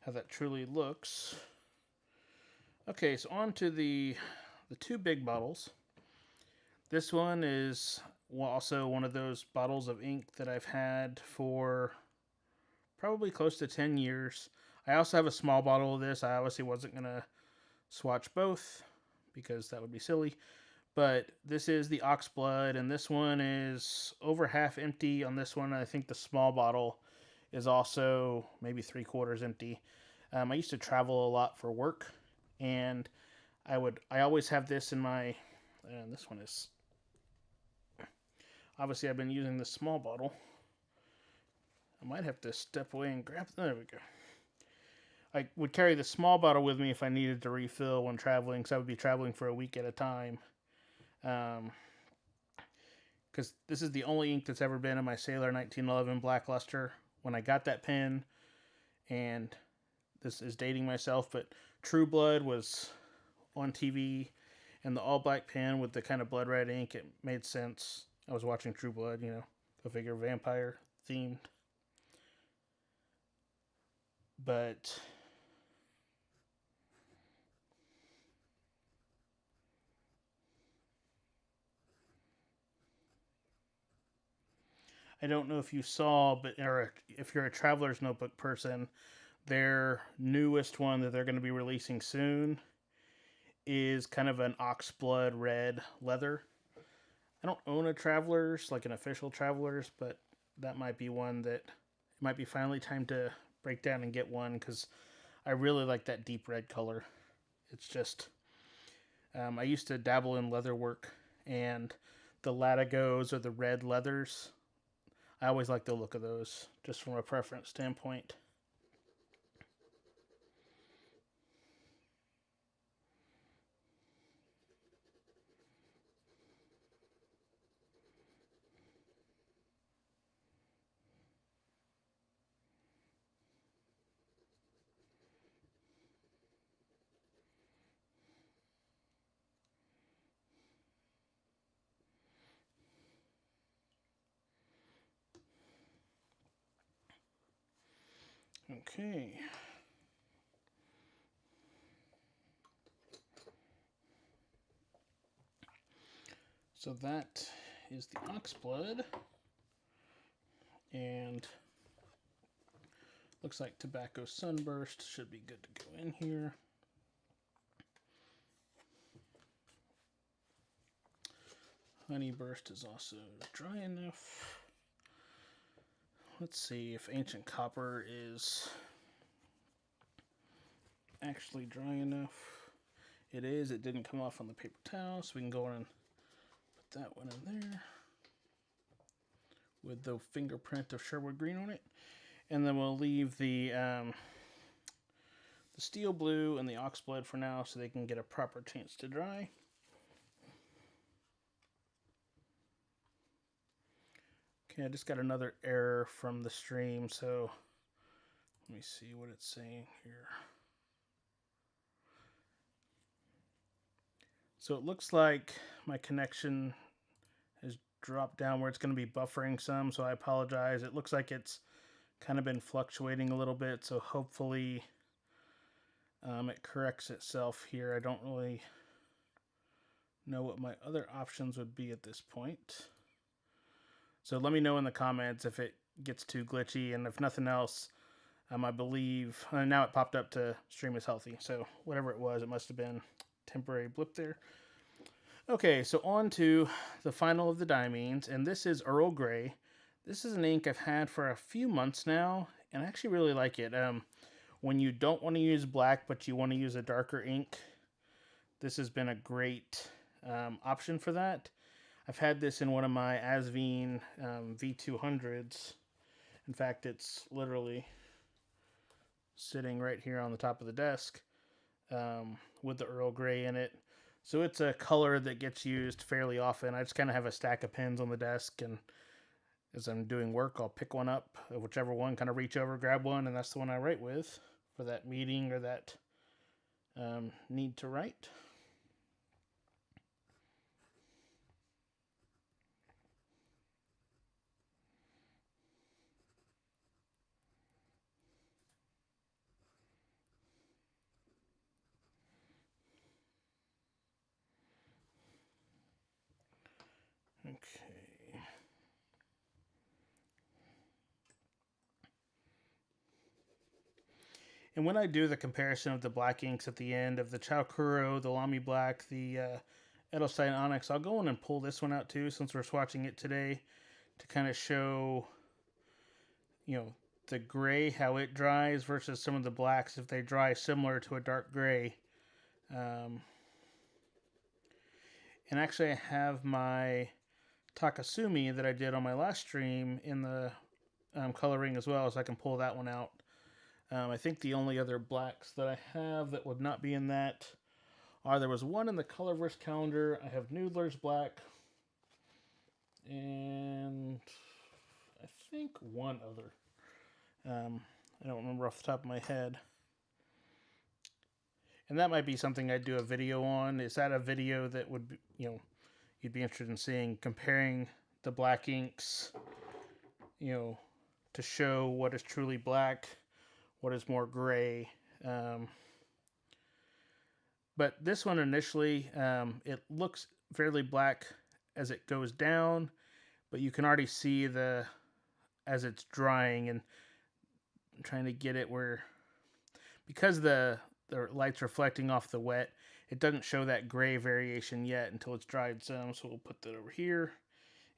how that truly looks. Okay, so on to the two big bottles. This one is also one of those bottles of ink that I've had for probably close to 10 years. I also have a small bottle of this. I obviously wasn't going to swatch both because that would be silly. But this is the Oxblood, and this one is over half empty on this one. I think the small bottle is also maybe 3/4 empty. I used to travel a lot for work, and I always have this in my, and this one is, obviously I've been using this small bottle. I might have to step away and grab, there we go. I would carry the small bottle with me if I needed to refill when traveling, because I would be traveling for a week at a time. Because this is the only ink that's ever been in my Sailor 1911 Black Luster. When I got that pen, and this is dating myself, but True Blood was on TV, and the all black pen with the kind of blood red ink, it made sense. I was watching True Blood, go figure, vampire themed. But I don't know if you saw, or if you're a Traveler's Notebook person, their newest one that they're going to be releasing soon is kind of an oxblood red leather. I don't own a Traveler's, like an official Traveler's, but that might be one that it might be finally time to break down and get one, because I really like that deep red color. It's just, I used to dabble in leather work, and the Latigos or the red leathers, I always like the look of those, just from a preference standpoint. Okay. So that is the Oxblood. And looks like Tobacco Sunburst should be good to go in here. Honeyburst is also dry enough. Let's see if Ancient Copper is actually dry enough. It is. It didn't come off on the paper towel, so we can go on and put that one in there with the fingerprint of Sherwood Green on it. And then we'll leave the steel blue and the oxblood for now so they can get a proper chance to dry. Okay, I just got another error from the stream, so let me see what it's saying here. So it looks like my connection has dropped down where it's going to be buffering some, so I apologize. It looks like it's kind of been fluctuating a little bit, so hopefully it corrects itself here. I don't really know what my other options would be at this point. So let me know in the comments if it gets too glitchy, and if nothing else, I believe, now it popped up to stream is healthy, so whatever it was, it must have been a temporary blip there. Okay, so on to the final of the Diamines, and this is Earl Grey. This is an ink I've had for a few months now, and I actually really like it. When you don't want to use black, but you want to use a darker ink, this has been a great option for that. I've had this in one of my Asvine V200s. In fact, it's literally sitting right here on the top of the desk with the Earl Grey in it. So it's a color that gets used fairly often. I just kind of have a stack of pens on the desk, and as I'm doing work, I'll pick one up, whichever one, kind of reach over, grab one, and that's the one I write with for that meeting or that need to write. Okay. And when I do the comparison of the black inks at the end of the Chaukuro, the Lamy Black, the Edelstein Onyx, I'll go in and pull this one out too, since we're swatching it today, to kind of show, you know, the gray, how it dries versus some of the blacks, if they dry similar to a dark gray. And actually I have my Takasumi that I did on my last stream in the Col-O-Ring as well, so I can pull that one out. I think the only other blacks that I have that would not be in that are, there was one in the Colorverse calendar. I have Noodler's Black, and I think one other. I don't remember off the top of my head. And that might be something I'd do a video on. Is that a video that would be, you know, you'd be interested in seeing, comparing the black inks, you know, to show what is truly black, what is more gray. But this one initially, it looks fairly black as it goes down, but you can already see as it's drying, and I'm trying to get it where, because the light's reflecting off the wet, it doesn't show that gray variation yet until it's dried some. So we'll put that over here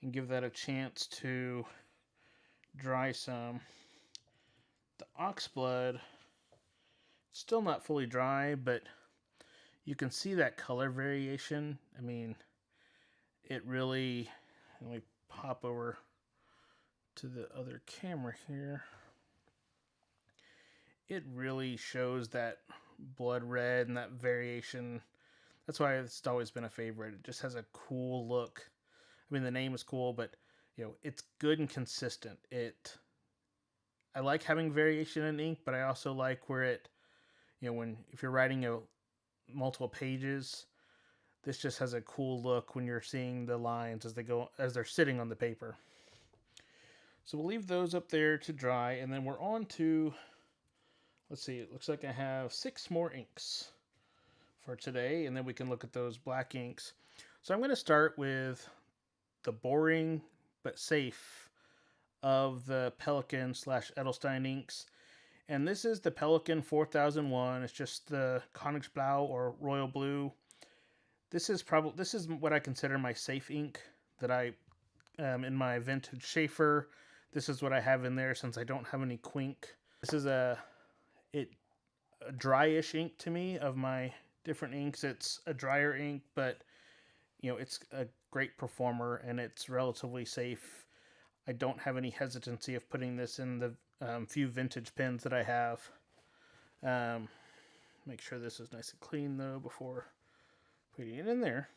and give that a chance to dry some. The oxblood, still not fully dry, but you can see that color variation. I mean, it really, let me pop over to the other camera here. It really shows that blood red and that variation. That's why it's always been a favorite. It just has a cool look. I mean, the name is cool, but you know, it's good and consistent. I like having variation in ink, but I also like where it, you know, if you're writing multiple pages, this just has a cool look when you're seeing the lines as they're sitting on the paper. So we'll leave those up there to dry, and then we're on to, let's see, it looks like I have 6 more inks for today, and then we can look at those black inks. So I'm going to start with the boring but safe of the Pelikan / Edelstein inks. And this is the Pelikan 4001. It's just the Königsblau or Royal Blue. This is what I consider my safe ink. that I in my vintage Schaefer. This is what I have in there since I don't have any Quink. This is a dryish ink to me of my different inks. It's a drier ink, but it's a great performer and it's relatively safe. I don't have any hesitancy of putting this in the few vintage pens that I have. Make sure this is nice and clean though before putting it in there.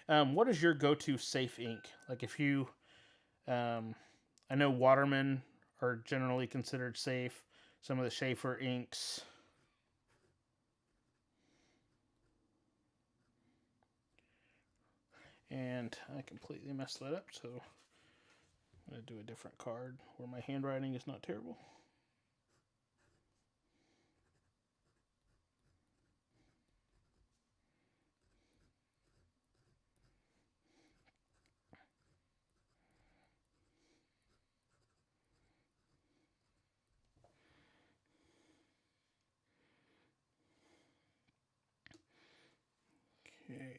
What is your go-to safe ink? Like if you, I know Waterman are generally considered safe. Some of the Schaefer inks. And I completely messed that up, so I'm going to do a different card where my handwriting is not terrible. Okay.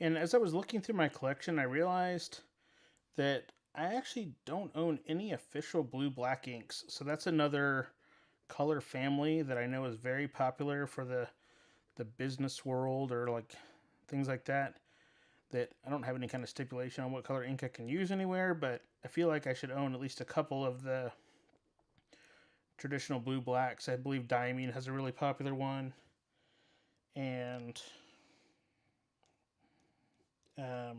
And as I was looking through my collection, I realized that I actually don't own any official blue-black inks. So that's another color family that I know is very popular for the business world or like things like that. That I don't have any kind of stipulation on what color ink I can use anywhere, but I feel like I should own at least a couple of the traditional blue blacks. I believe Diamine has a really popular one, and a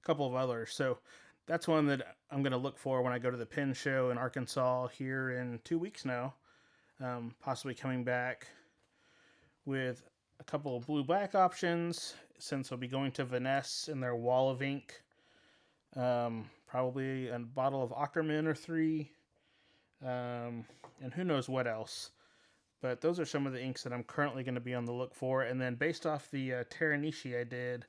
couple of others. So that's one that I'm going to look for when I go to the pen show in Arkansas here in 2 weeks now. Possibly coming back with a couple of blue-black options, since I'll be going to Vaness in their wall of ink. Probably a bottle of Ackerman or 3. And who knows what else. But those are some of the inks that I'm currently going to be on the look for. And then based off the Teranishi I did,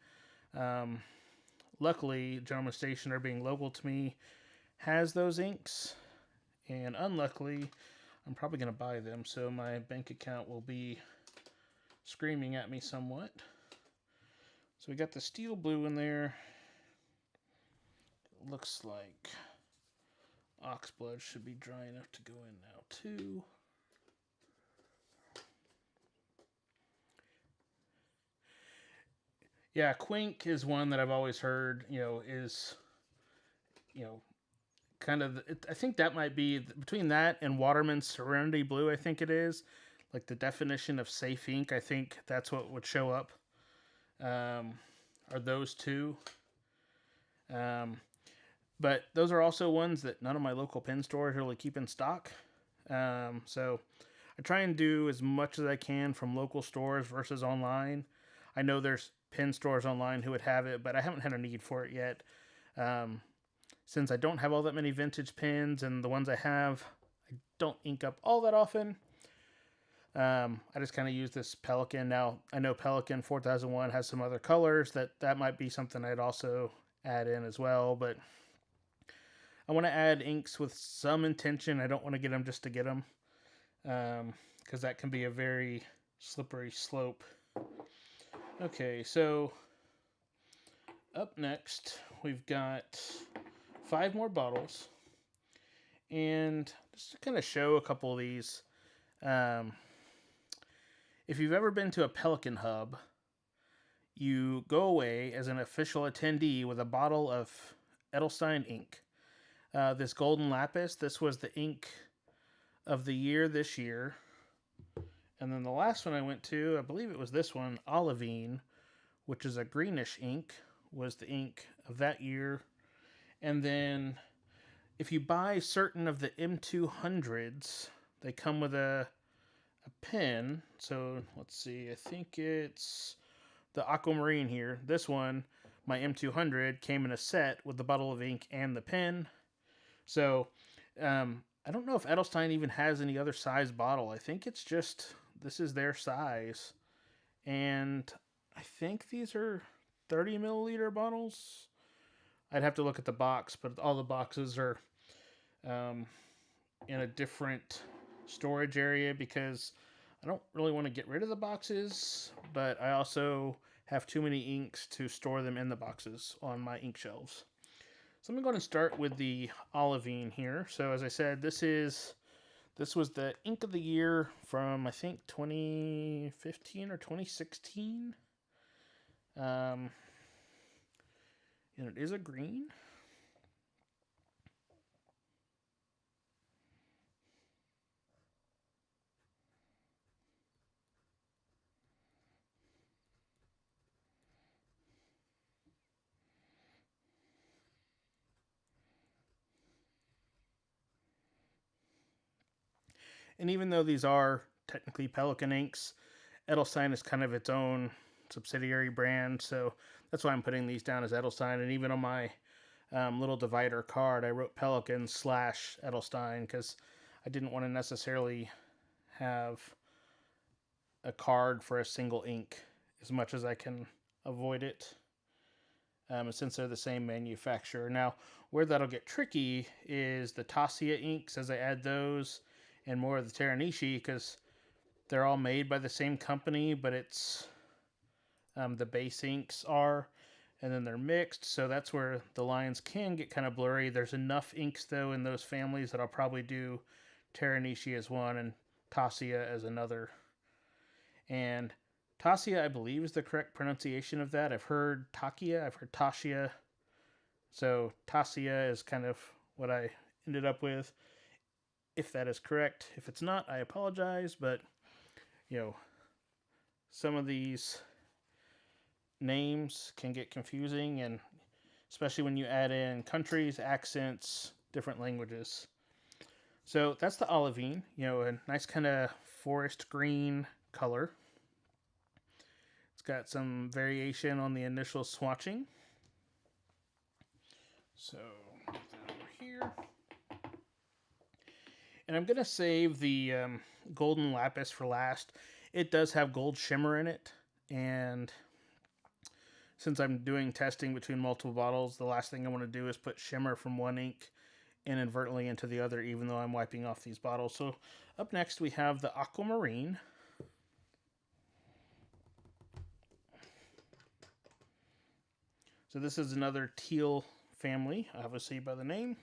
luckily, Gentleman Stationer, being local to me, has those inks. And unluckily, I'm probably going to buy them, so my bank account will be screaming at me somewhat. So we got the steel blue in there. It looks like Oxblood should be dry enough to go in now too. Yeah, Quink is one that I've always heard, is, kind of, I think that might be, between that and Waterman's Serenity Blue, I think it is, like the definition of safe ink. I think that's what would show up, are those two. But those are also ones that none of my local pen stores really keep in stock. So I try and do as much as I can from local stores versus online. I know there's pen stores online who would have it, but I haven't had a need for it yet. Since I don't have all that many vintage pens, and the ones I have, I don't ink up all that often. I just kind of use this Pelikan. Now, I know Pelikan 4001 has some other colors that might be something I'd also add in as well, but I want to add inks with some intention. I don't want to get them just to get them, because that can be a very slippery slope. Okay, so up next, we've got 5 more bottles, and just to kind of show a couple of these, if you've ever been to a Pelikan hub, you go away as an official attendee with a bottle of Edelstein ink. This Golden Lapis, this was the ink of the year this year. And then the last one I went to, I believe it was this one, Olivine, which is a greenish ink, was the ink of that year. And then if you buy certain of the M200s, they come with a pen. So let's see, I think it's the Aquamarine here. This one, my M200, came in a set with the bottle of ink and the pen. So I don't know if Edelstein even has any other size bottle. I think it's just, this is their size. And I think these are 30 milliliter bottles. I'd have to look at the box, but all the boxes are um, in a different storage area because I don't really want to get rid of the boxes, but I also have too many inks to store them in the boxes on my ink shelves. So I'm going to start with the olivine here. So as I said, this was the ink of the year from I think 2015 or 2016. And it is a green. And even though these are technically Pelikan inks, Edelstein is kind of its own subsidiary brand, so that's why I'm putting these down as Edelstein. And even on my little divider card, I wrote Pelikan / Edelstein because I didn't want to necessarily have a card for a single ink as much as I can avoid it. Since they're the same manufacturer. Now, where that'll get tricky is the Tassia inks as I add those, and more of the Teranishi because they're all made by the same company, but it's the base inks are, and then they're mixed, so that's where the lines can get kind of blurry. There's enough inks though in those families that I'll probably do Teranishi as one and Tassia as another. And Tassia, I believe, is the correct pronunciation of that. I've heard Takia, I've heard Tassia. So Tassia is kind of what I ended up with. If that is correct. If it's not, I apologize, but some of these names can get confusing, and especially when you add in countries, accents, different languages. So that's the olivine, a nice kind of forest green color. It's got some variation on the initial swatching. So put that over here. And I'm going to save the golden lapis for last. It does have gold shimmer in it, and since I'm doing testing between multiple bottles, the last thing I want to do is put shimmer from one ink inadvertently into the other, even though I'm wiping off these bottles. So up next we have the aquamarine. So this is another teal family, obviously by the name.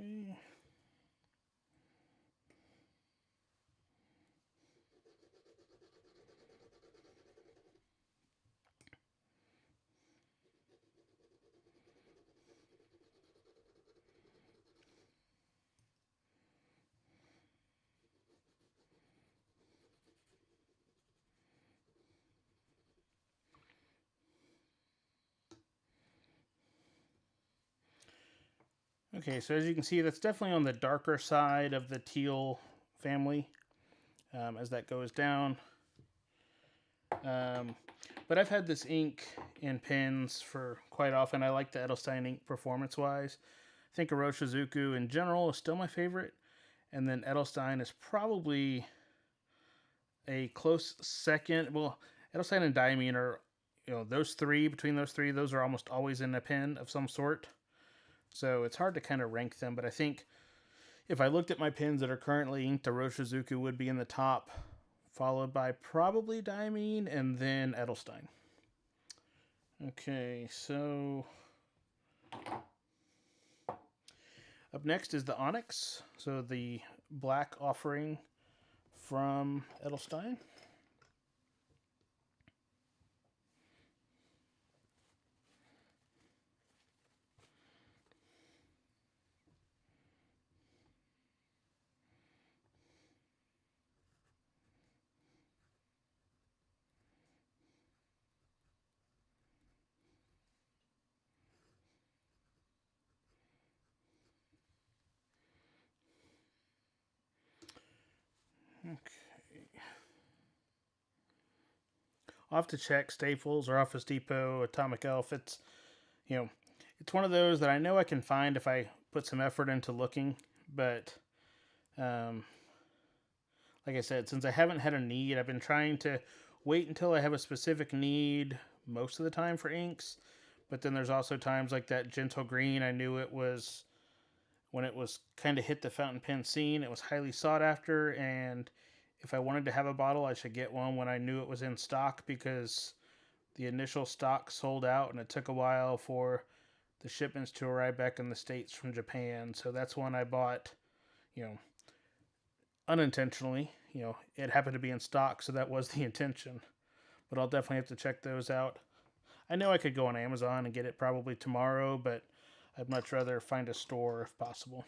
Okay. Okay, so as you can see, that's definitely on the darker side of the teal family as that goes down. But I've had this ink in pens for quite often. I like the Edelstein ink performance-wise. I think Iroshizuku in general is still my favorite. And then Edelstein is probably a close second. Well, Edelstein and Diamine are, those three, between those three, those are almost always in a pen of some sort. So it's hard to kind of rank them, but I think if I looked at my pens that are currently inked, Iroshizuku would be in the top, followed by probably Diamine and then Edelstein. Okay, so up next is the Onyx, so the black offering from Edelstein. Okay. I'll have to check Staples or Office Depot, Atomic Elf. It's, it's one of those that I know I can find if I put some effort into looking, but um, like I said, since I haven't had a need, I've been trying to wait until I have a specific need most of the time for inks. But then there's also times like that Gentle Green. I knew it was, when it was kind of hit the fountain pen scene, it was highly sought after, and if I wanted to have a bottle, I should get one when I knew it was in stock, because the initial stock sold out and it took a while for the shipments to arrive back in the States from Japan. So that's one I bought, unintentionally. It happened to be in stock, so that was the intention. But I'll definitely have to check those out. I know I could go on Amazon and get it probably tomorrow, but I'd much rather find a store if possible.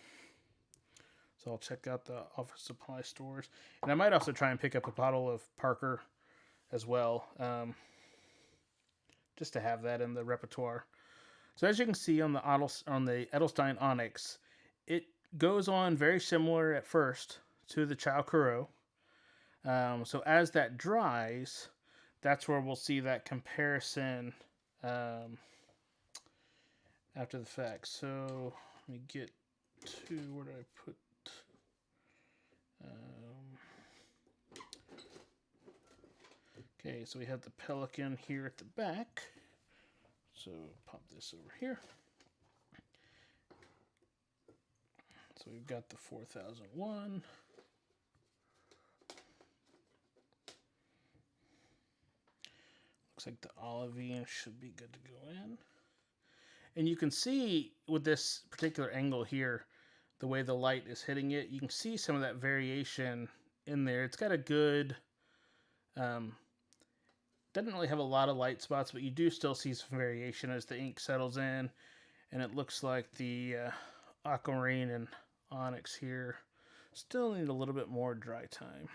So I'll check out the office supply stores. And I might also try and pick up a bottle of Parker as well, just to have that in the repertoire. So as you can see on the Edelstein Onyx, it goes on very similar at first to the Ciao Curo. So as that dries, that's where we'll see that comparison after the fact. So let me get to, where did I put? Okay, so we have the Pelikan here at the back. So pop this over here. So we've got the 4001. Looks like the olivine should be good to go in. And you can see with this particular angle here, the way the light is hitting it, you can see some of that variation in there. It's got a good, doesn't really have a lot of light spots, but you do still see some variation as the ink settles in. And it looks like the aquamarine and onyx here still need a little bit more dry time.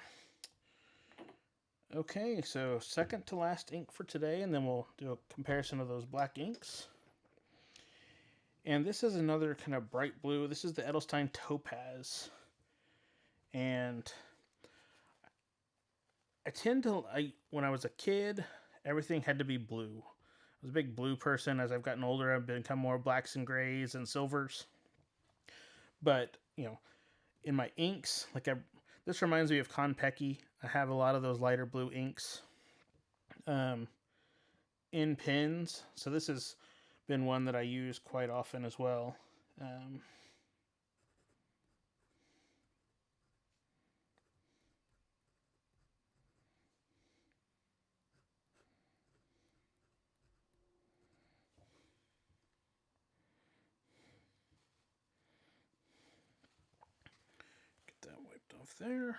Okay, so second to last ink for today, and then we'll do a comparison of those black inks. And this is another kind of bright blue. This is the Edelstein Topaz. And when I was a kid, everything had to be blue. I was a big blue person. As I've gotten older, I've become more blacks and grays and silvers. But, in my inks, this reminds me of Konpeki. I have a lot of those lighter blue inks in pens. So this has been one that I use quite often as well. Get that wiped off there.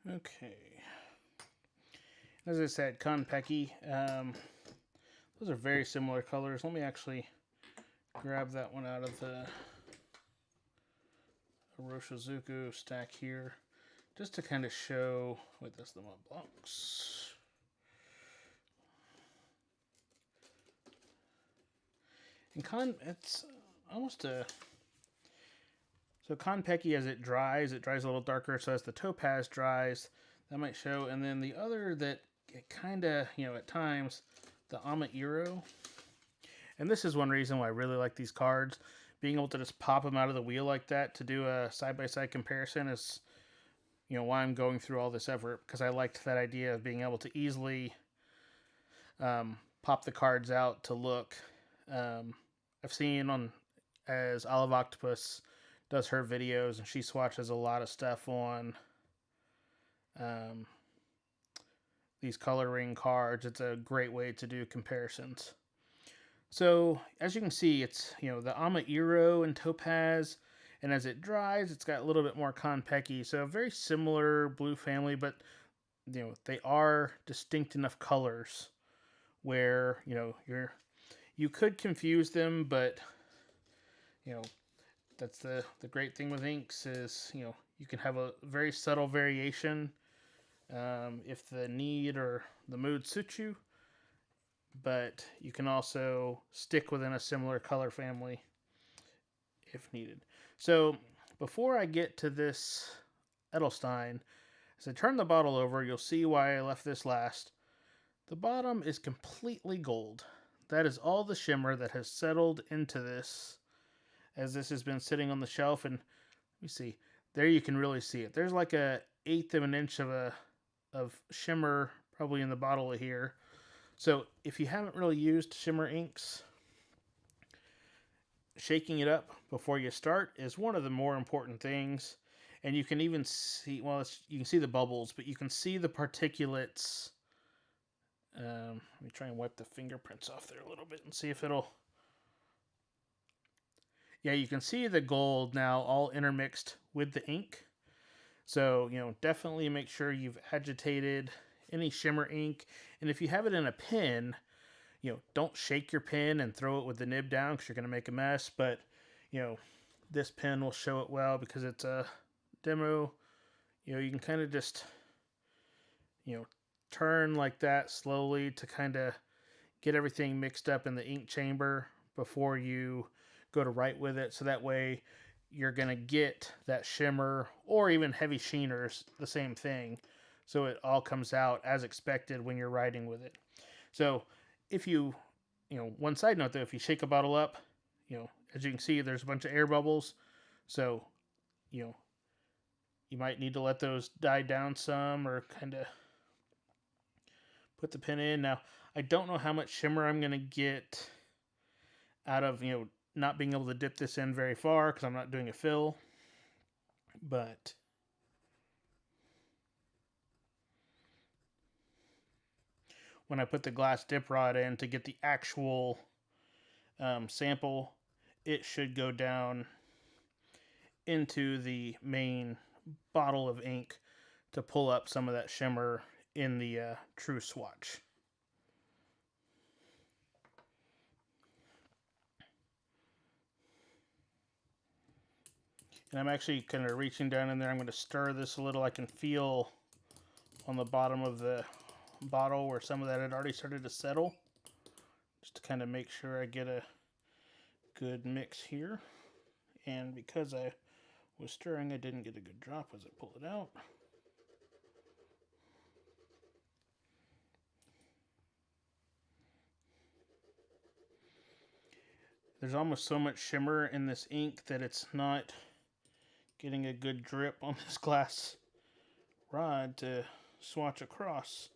Okay. As I said, Konpeki. Those are very similar colors. Let me actually grab that one out of the Roshizuku stack here, just to kind of show. Wait, that's the Montblancs. And it's almost a. So Konpeki, as it dries a little darker. So as the Topaz dries, that might show. And then the other that it kind of, at times, the Amairo. And this is one reason why I really like these cards. Being able to just pop them out of the wheel like that to do a side-by-side comparison is, why I'm going through all this effort. Because I liked that idea of being able to easily pop the cards out to look. I've seen as Olive Octopus does her videos, and she swatches a lot of stuff on these Col-O-Ring cards. It's a great way to do comparisons. So as you can see, it's the Amairo and Topaz, And as it dries, it's got a little bit more conpecky. So a very similar blue family, but they are distinct enough colors where you could confuse them, but that's the great thing with inks is you can have a very subtle variation if the need or the mood suits you, but you can also stick within a similar color family if needed. So before I get to this Edelstein, as I turn the bottle over, you'll see why I left this last. The bottom is completely gold. That is all the shimmer that has settled into this as this has been sitting on the shelf. And let me see, there you can really see it. There's like a eighth of an inch of shimmer probably in the bottle here. So if you haven't really used shimmer inks, shaking it up before you start is one of the more important things. And you can even see, well, you can see the bubbles, but you can see the particulates. Let me try and wipe the fingerprints off there a little bit and see if it'll... Yeah, you can see the gold now all intermixed with the ink. So, definitely make sure you've agitated any shimmer ink. And if you have it in a pen, don't shake your pen and throw it with the nib down because you're going to make a mess. But, this pen will show it well because it's a demo. You can kind of just, turn like that slowly to kind of get everything mixed up in the ink chamber before you go to write with it. So that way you're going to get that shimmer or even heavy sheeners, the same thing. So it all comes out as expected when you're writing with it. So if you, one side note though, if you shake a bottle up, as you can see, there's a bunch of air bubbles. So, you might need to let those die down some or kind of put the pen in. Now, I don't know how much shimmer I'm going to get out of, not being able to dip this in very far because I'm not doing a fill. But when I put the glass dip rod in to get the actual sample, it should go down into the main bottle of ink to pull up some of that shimmer in the true swatch. And I'm actually kind of reaching down in there. I'm going to stir this a little. I can feel on the bottom of the bottle where some of that had already started to settle, just to kind of make sure I get a good mix here. And because I was stirring, I didn't get a good drop as I pulled it out. There's almost so much shimmer in this ink that it's not getting a good drip on this glass rod to swatch across.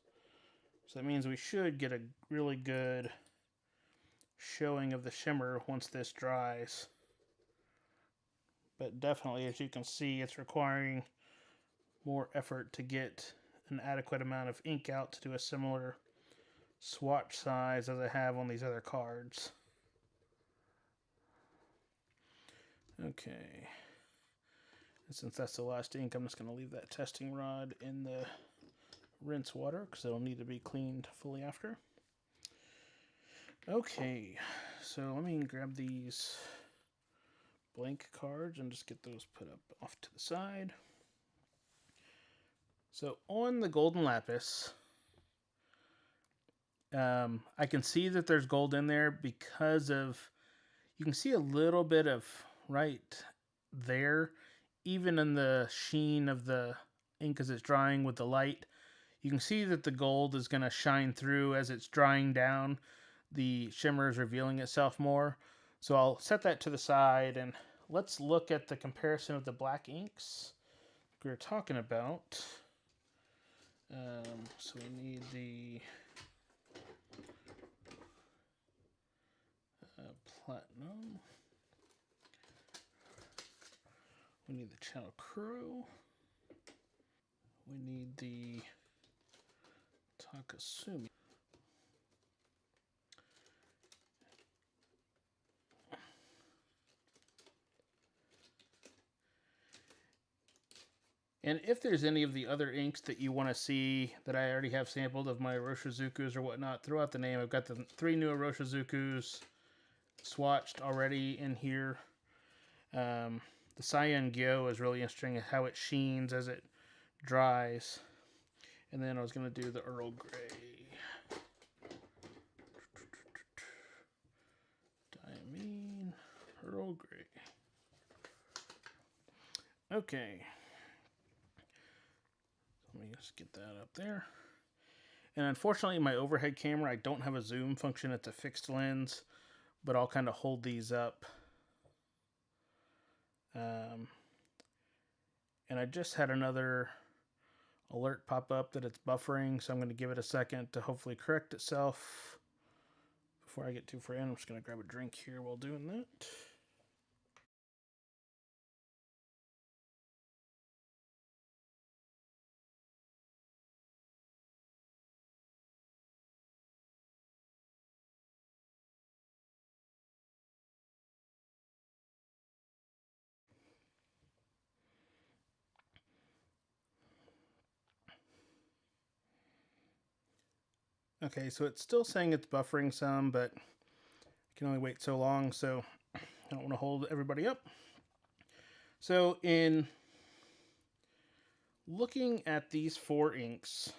So that means we should get a really good showing of the shimmer once this dries. But definitely, as you can see, it's requiring more effort to get an adequate amount of ink out to do a similar swatch size as I have on these other cards. Okay. And since that's the last ink, I'm just going to leave that testing rod in the rinse water because it'll need to be cleaned fully after. Okay, so let me grab these blank cards and just get those put up off to the side. So on the golden lapis, I can see that there's gold in there because of, you can see a little bit of right there, even in the sheen of the ink as it's drying with the light. You can see that the gold is going to shine through as it's drying down. The shimmer is revealing itself more. So I'll set that to the side and let's look at the comparison of the black inks we were talking about. So we need the platinum. We need the Channel Crow. We need the Takasumi. And if there's any of the other inks that you want to see that I already have sampled of my Iroshizukus or whatnot, throw out the name. I've got the 3 new Iroshizukus swatched already in here. The Cyan Gyo is really interesting at how it sheens as it dries. And then I was going to do the Earl Grey. Diamine, Earl Grey. Okay. Let me just get that up there. And unfortunately, my overhead camera, I don't have a zoom function. It's a fixed lens, but I'll kind of hold these up. And I just had another alert pop up that it's buffering, so I'm going to give it a second to hopefully correct itself. Before I get too far in, I'm just going to grab a drink here while doing that. Okay, so it's still saying it's buffering some, but I can only wait so long, so I don't want to hold everybody up. So in looking at these 4 inks,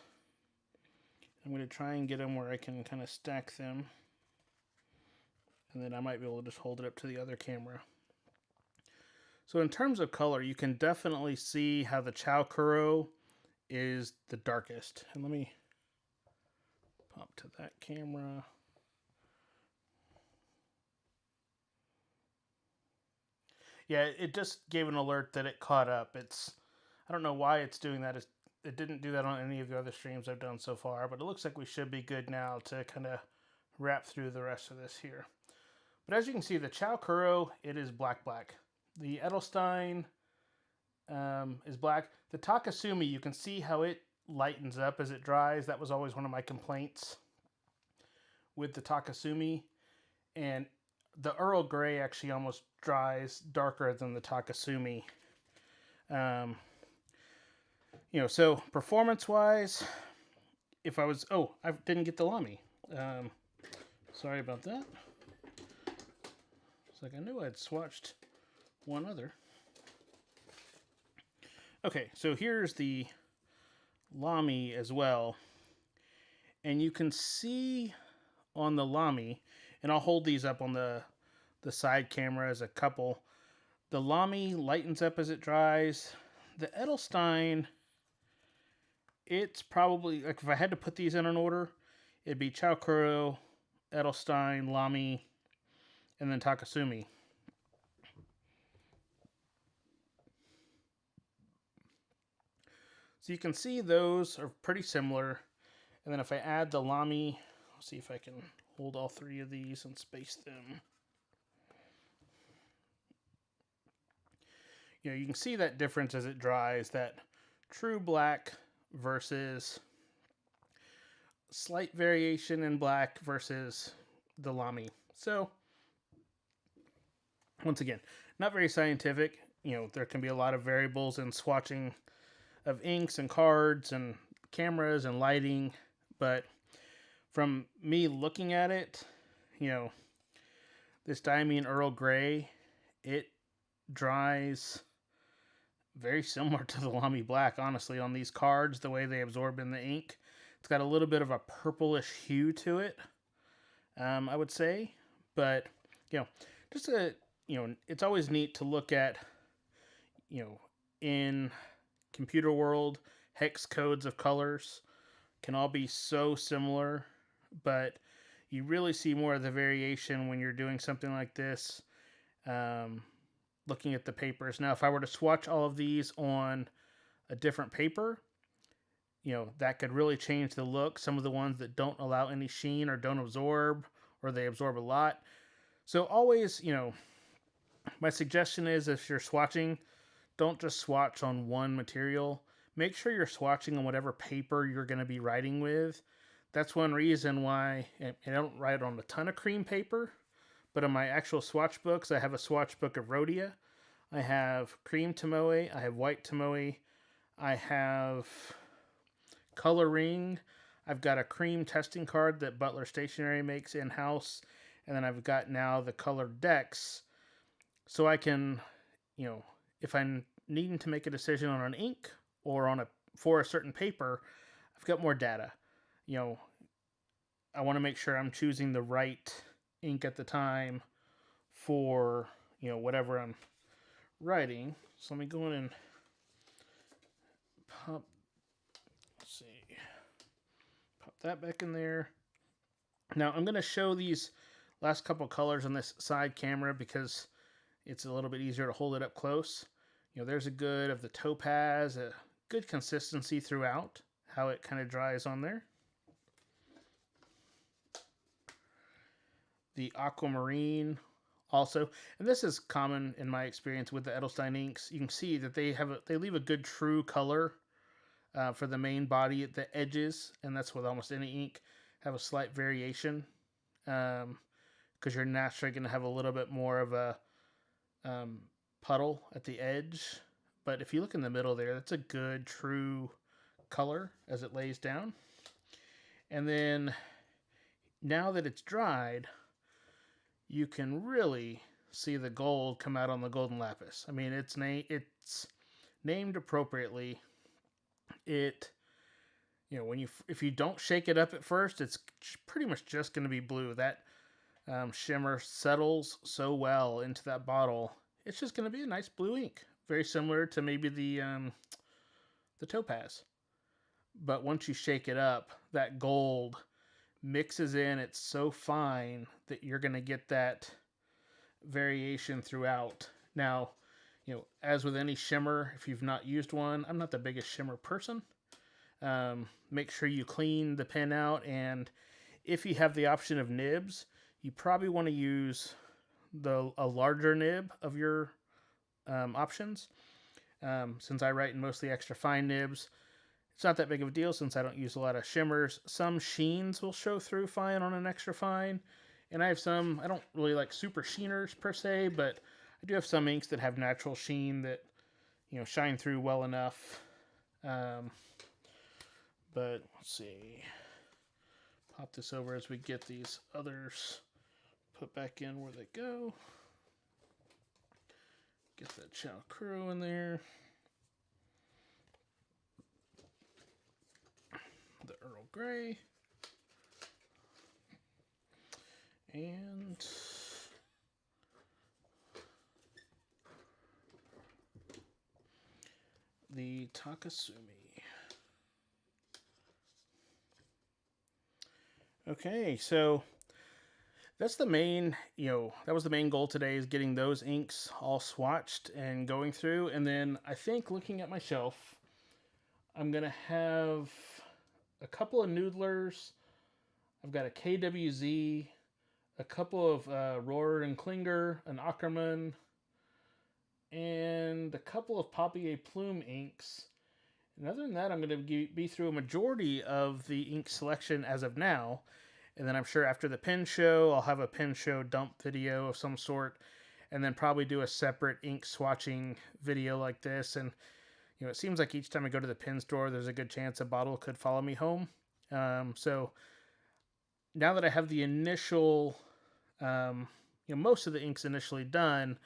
I'm going to try and get them where I can kind of stack them. And then I might be able to just hold it up to the other camera. So in terms of color, you can definitely see how the Col-O is the darkest. And let me pop to that camera. Yeah, it just gave an alert that it caught up. I don't know why it's doing that. It didn't do that on any of the other streams I've done so far, but it looks like we should be good now to kind of wrap through the rest of this here. But as you can see, the Col-O, it is black. The Edelstein is black. The Takasumi, you can see how it lightens up as it dries. That was always one of my complaints with the Takasumi. And the Earl Grey actually almost dries darker than the Takasumi. So performance-wise, if I was... Oh, I didn't get the Lamy. Sorry about that. It's like I knew I'd swatched one other. Okay, so here's the Lamy as well. And you can see on the Lamy, and I'll hold these up on the side camera as a couple. The Lamy lightens up as it dries. The Edelstein, it's probably, like if I had to put these in an order, it'd be Col-O, Edelstein, Lamy, and then Takasumi. So you can see those are pretty similar. And then if I add the Lamy, I'll see if I can hold all 3 of these and space them. You can see that difference as it dries, that true black versus slight variation in black versus the Lamy. So, once again, not very scientific. There can be a lot of variables in swatching of inks and cards and cameras and lighting, but from me looking at it, this Diamine Earl Grey, it dries very similar to the Lamy Black, honestly, on these cards, the way they absorb in the ink. It's got a little bit of a purplish hue to it, I would say, but, just it's always neat to look at, in computer world, hex codes of colors can all be so similar, but you really see more of the variation when you're doing something like this, looking at the papers. Now, if I were to swatch all of these on a different paper, that could really change the look. Some of the ones that don't allow any sheen or don't absorb, or they absorb a lot. So always, my suggestion is if you're swatching, don't just swatch on one material. Make sure you're swatching on whatever paper you're going to be writing with. That's one reason why I don't write on a ton of cream paper, but on my actual swatch books, I have a swatch book of Rhodia. I have cream Tomoe, I have white Tomoe, I have Col-O-Ring. I've got a cream testing card that Butler Stationery makes in-house. And then I've got now the Col-O-Dex. So I can, if I'm needing to make a decision on an ink or for a certain paper, I've got more data. I want to make sure I'm choosing the right ink at the time for, whatever I'm writing. So let me go in and pop that back in there. Now I'm going to show these last couple colors on this side camera because it's a little bit easier to hold it up close. There's a good of the topaz, a good consistency throughout, how it kind of dries on there. The aquamarine also, and this is common in my experience with the Edelstein inks. You can see that they leave a good true color for the main body at the edges, and that's with almost any ink, have a slight variation because you're naturally going to have a little bit more of a puddle at the edge. But if you look in the middle there, that's a good true color as it lays down. And then now that it's dried, you can really see the gold come out on the golden lapis. I mean, it's named appropriately. It, if you don't shake it up at first, it's pretty much just going to be blue. That shimmer settles so well into that bottle. It's just going to be a nice blue ink, very similar to maybe the topaz. But once you shake it up, that gold mixes in. It's so fine that you're going to get that variation throughout. Now, as with any shimmer, if you've not used one, I'm not the biggest shimmer person. Make sure you clean the pen out, and if you have the option of nibs, you probably want to use a larger nib of your options. Since I write in mostly extra fine nibs, it's not that big of a deal since I don't use a lot of shimmers. Some sheens will show through fine on an extra fine, and I have some, I don't really like super sheeners per se, but I do have some inks that have natural sheen that, shine through well enough. But let's see. Pop this over as we get these others put back in where they go. Get that Chow Crow in there. The Earl Grey. And the Takasumi. Okay, so that's the main, that was the main goal today, is getting those inks all swatched and going through. And then I think looking at my shelf, I'm going to have a couple of Noodlers. I've got a KWZ, a couple of Rohrer and Klinger, an Ackermann, and a couple of Papier Plume inks. And other than that, I'm going to be through a majority of the ink selection as of now. And then I'm sure after the pen show, I'll have a pen show dump video of some sort. And then probably do a separate ink swatching video like this. And, it seems like each time I go to the pen store, there's a good chance a bottle could follow me home. So now that I have the initial, most of the inks initially done,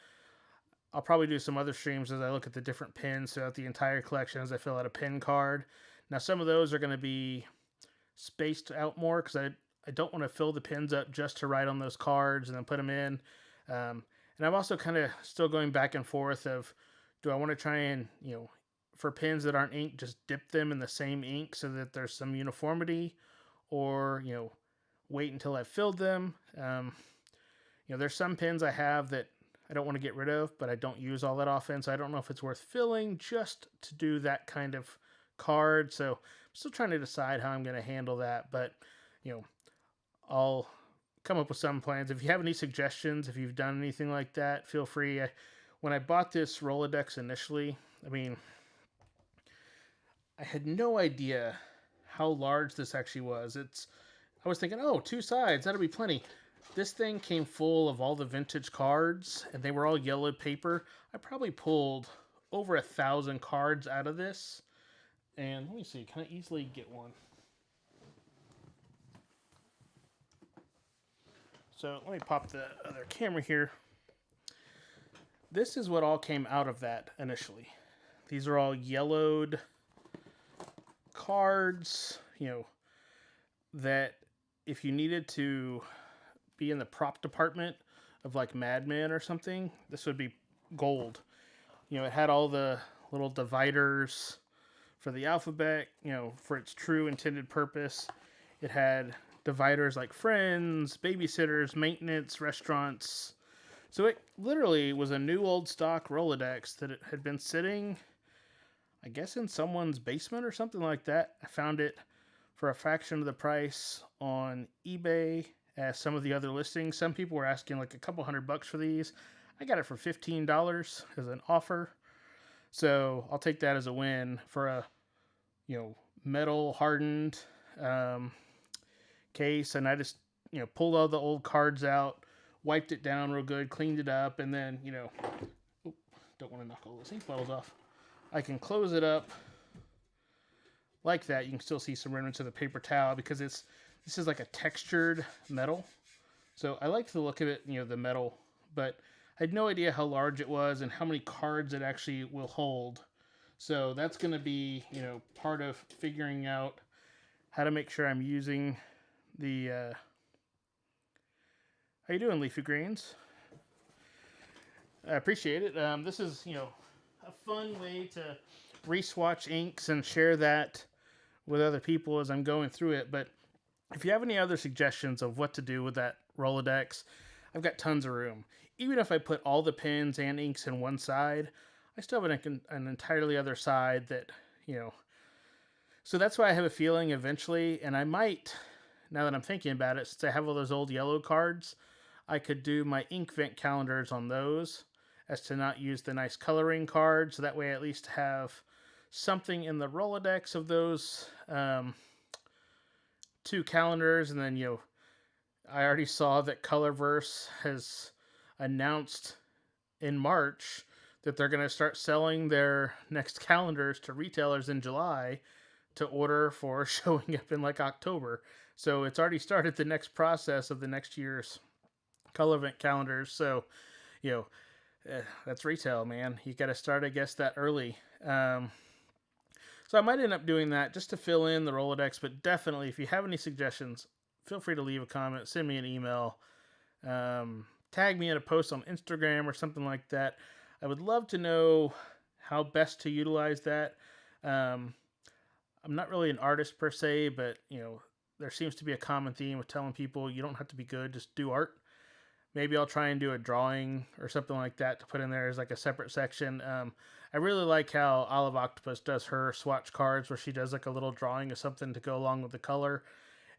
I'll probably do some other streams as I look at the different pens throughout the entire collection as I fill out a pen card. Now, some of those are going to be spaced out more because I don't want to fill the pens up just to write on those cards and then put them in. And I'm also kind of still going back and forth of, do I want to try and, for pens that aren't inked, just dip them in the same ink so that there's some uniformity, or, wait until I've filled them. There's some pens I have that I don't want to get rid of, but I don't use all that often, so I don't know if it's worth filling just to do that kind of card. So I'm still trying to decide how I'm going to handle that, but, I'll come up with some plans. If you have any suggestions, if you've done anything like that, feel free. When I bought this Rolodex initially, I had no idea how large this actually was. I was thinking, 2 sides, that'll be plenty. This thing came full of all the vintage cards, and they were all yellowed paper. I probably pulled over 1,000 cards out of this. And let me see, can I easily get one? So let me pop the other camera here. This is what all came out of that initially. These are all yellowed cards, that if you needed to be in the prop department of like Mad Men or something, this would be gold. It had all the little dividers for the alphabet, for its true intended purpose. It had dividers like friends, babysitters, maintenance, restaurants. So it literally was a new old stock Rolodex that it had been sitting, I guess, in someone's basement or something like that. I found it for a fraction of the price on eBay as some of the other listings. Some people were asking like a couple $100 for these. I got it for $15 as an offer. So I'll take that as a win for a, metal hardened case. And I just, pulled all the old cards out, wiped it down real good, cleaned it up, and then, don't want to knock all those ink bottles off. I can close it up like that. You can still see some remnants of the paper towel because this is like a textured metal. So I like the look of it, the metal, but I had no idea how large it was and how many cards it actually will hold. So that's going to be, part of figuring out how to make sure I'm using the, how you doing, Leafy Greens? I appreciate it. This is, a fun way to re-swatch inks and share that with other people as I'm going through it. But if you have any other suggestions of what to do with that Rolodex, I've got tons of room. Even if I put all the pens and inks in one side, I still have an entirely other side that, So that's why I have a feeling eventually, and I might, now that I'm thinking about it, since I have all those old yellow cards, I could do my ink vent calendars on those as to not use the nice coloring cards. So that way I at least have something in the Rolodex of those two calendars. And then, I already saw that Colorverse has announced in March that they're going to start selling their next calendars to retailers in July to order for showing up in like October. So it's already started the next process of the next year's color event calendars. So, that's retail, man. You got to start, I guess, that early. So I might end up doing that just to fill in the Rolodex, but definitely if you have any suggestions, feel free to leave a comment, send me an email, tag me in a post on Instagram or something like that. I would love to know how best to utilize that. I'm not really an artist per se, but there seems to be a common theme of telling people you don't have to be good, just do art. Maybe I'll try and do a drawing or something like that to put in there as like a separate section. I really like how Olive Octopus does her swatch cards where she does like a little drawing of something to go along with the color.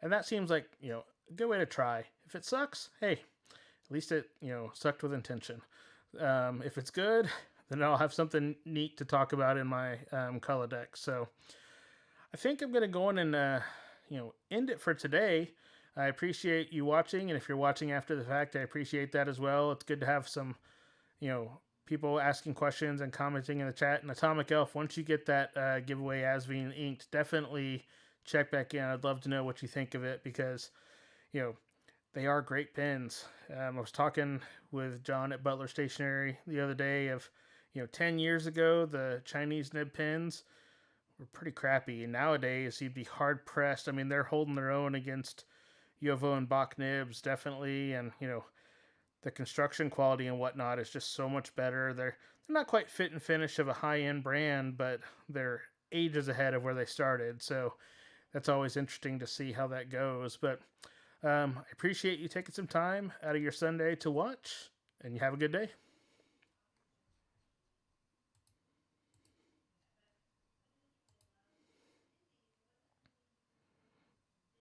And that seems like, a good way to try. If it sucks, hey, at least it, sucked with intention. If it's good, then I'll have something neat to talk about in my Col-O-Dex. So I think I'm going to go on and, end it for today. I appreciate you watching, and if you're watching after the fact, I appreciate that as well. It's good to have some, people asking questions and commenting in the chat. And Atomic Elf, once you get that giveaway Asvine inked, definitely check back in. I'd love to know what you think of it because, they are great pens. I was talking with John at Butler Stationery the other day of, 10 years ago, the Chinese nib pens were pretty crappy. And nowadays, you'd be hard-pressed. I mean, they're holding their own against UFO and Bach nibs, definitely. And, the construction quality and whatnot is just so much better. They're not quite fit and finish of a high-end brand, but they're ages ahead of where they started. So that's always interesting to see how that goes. But I appreciate you taking some time out of your Sunday to watch, and you have a good day.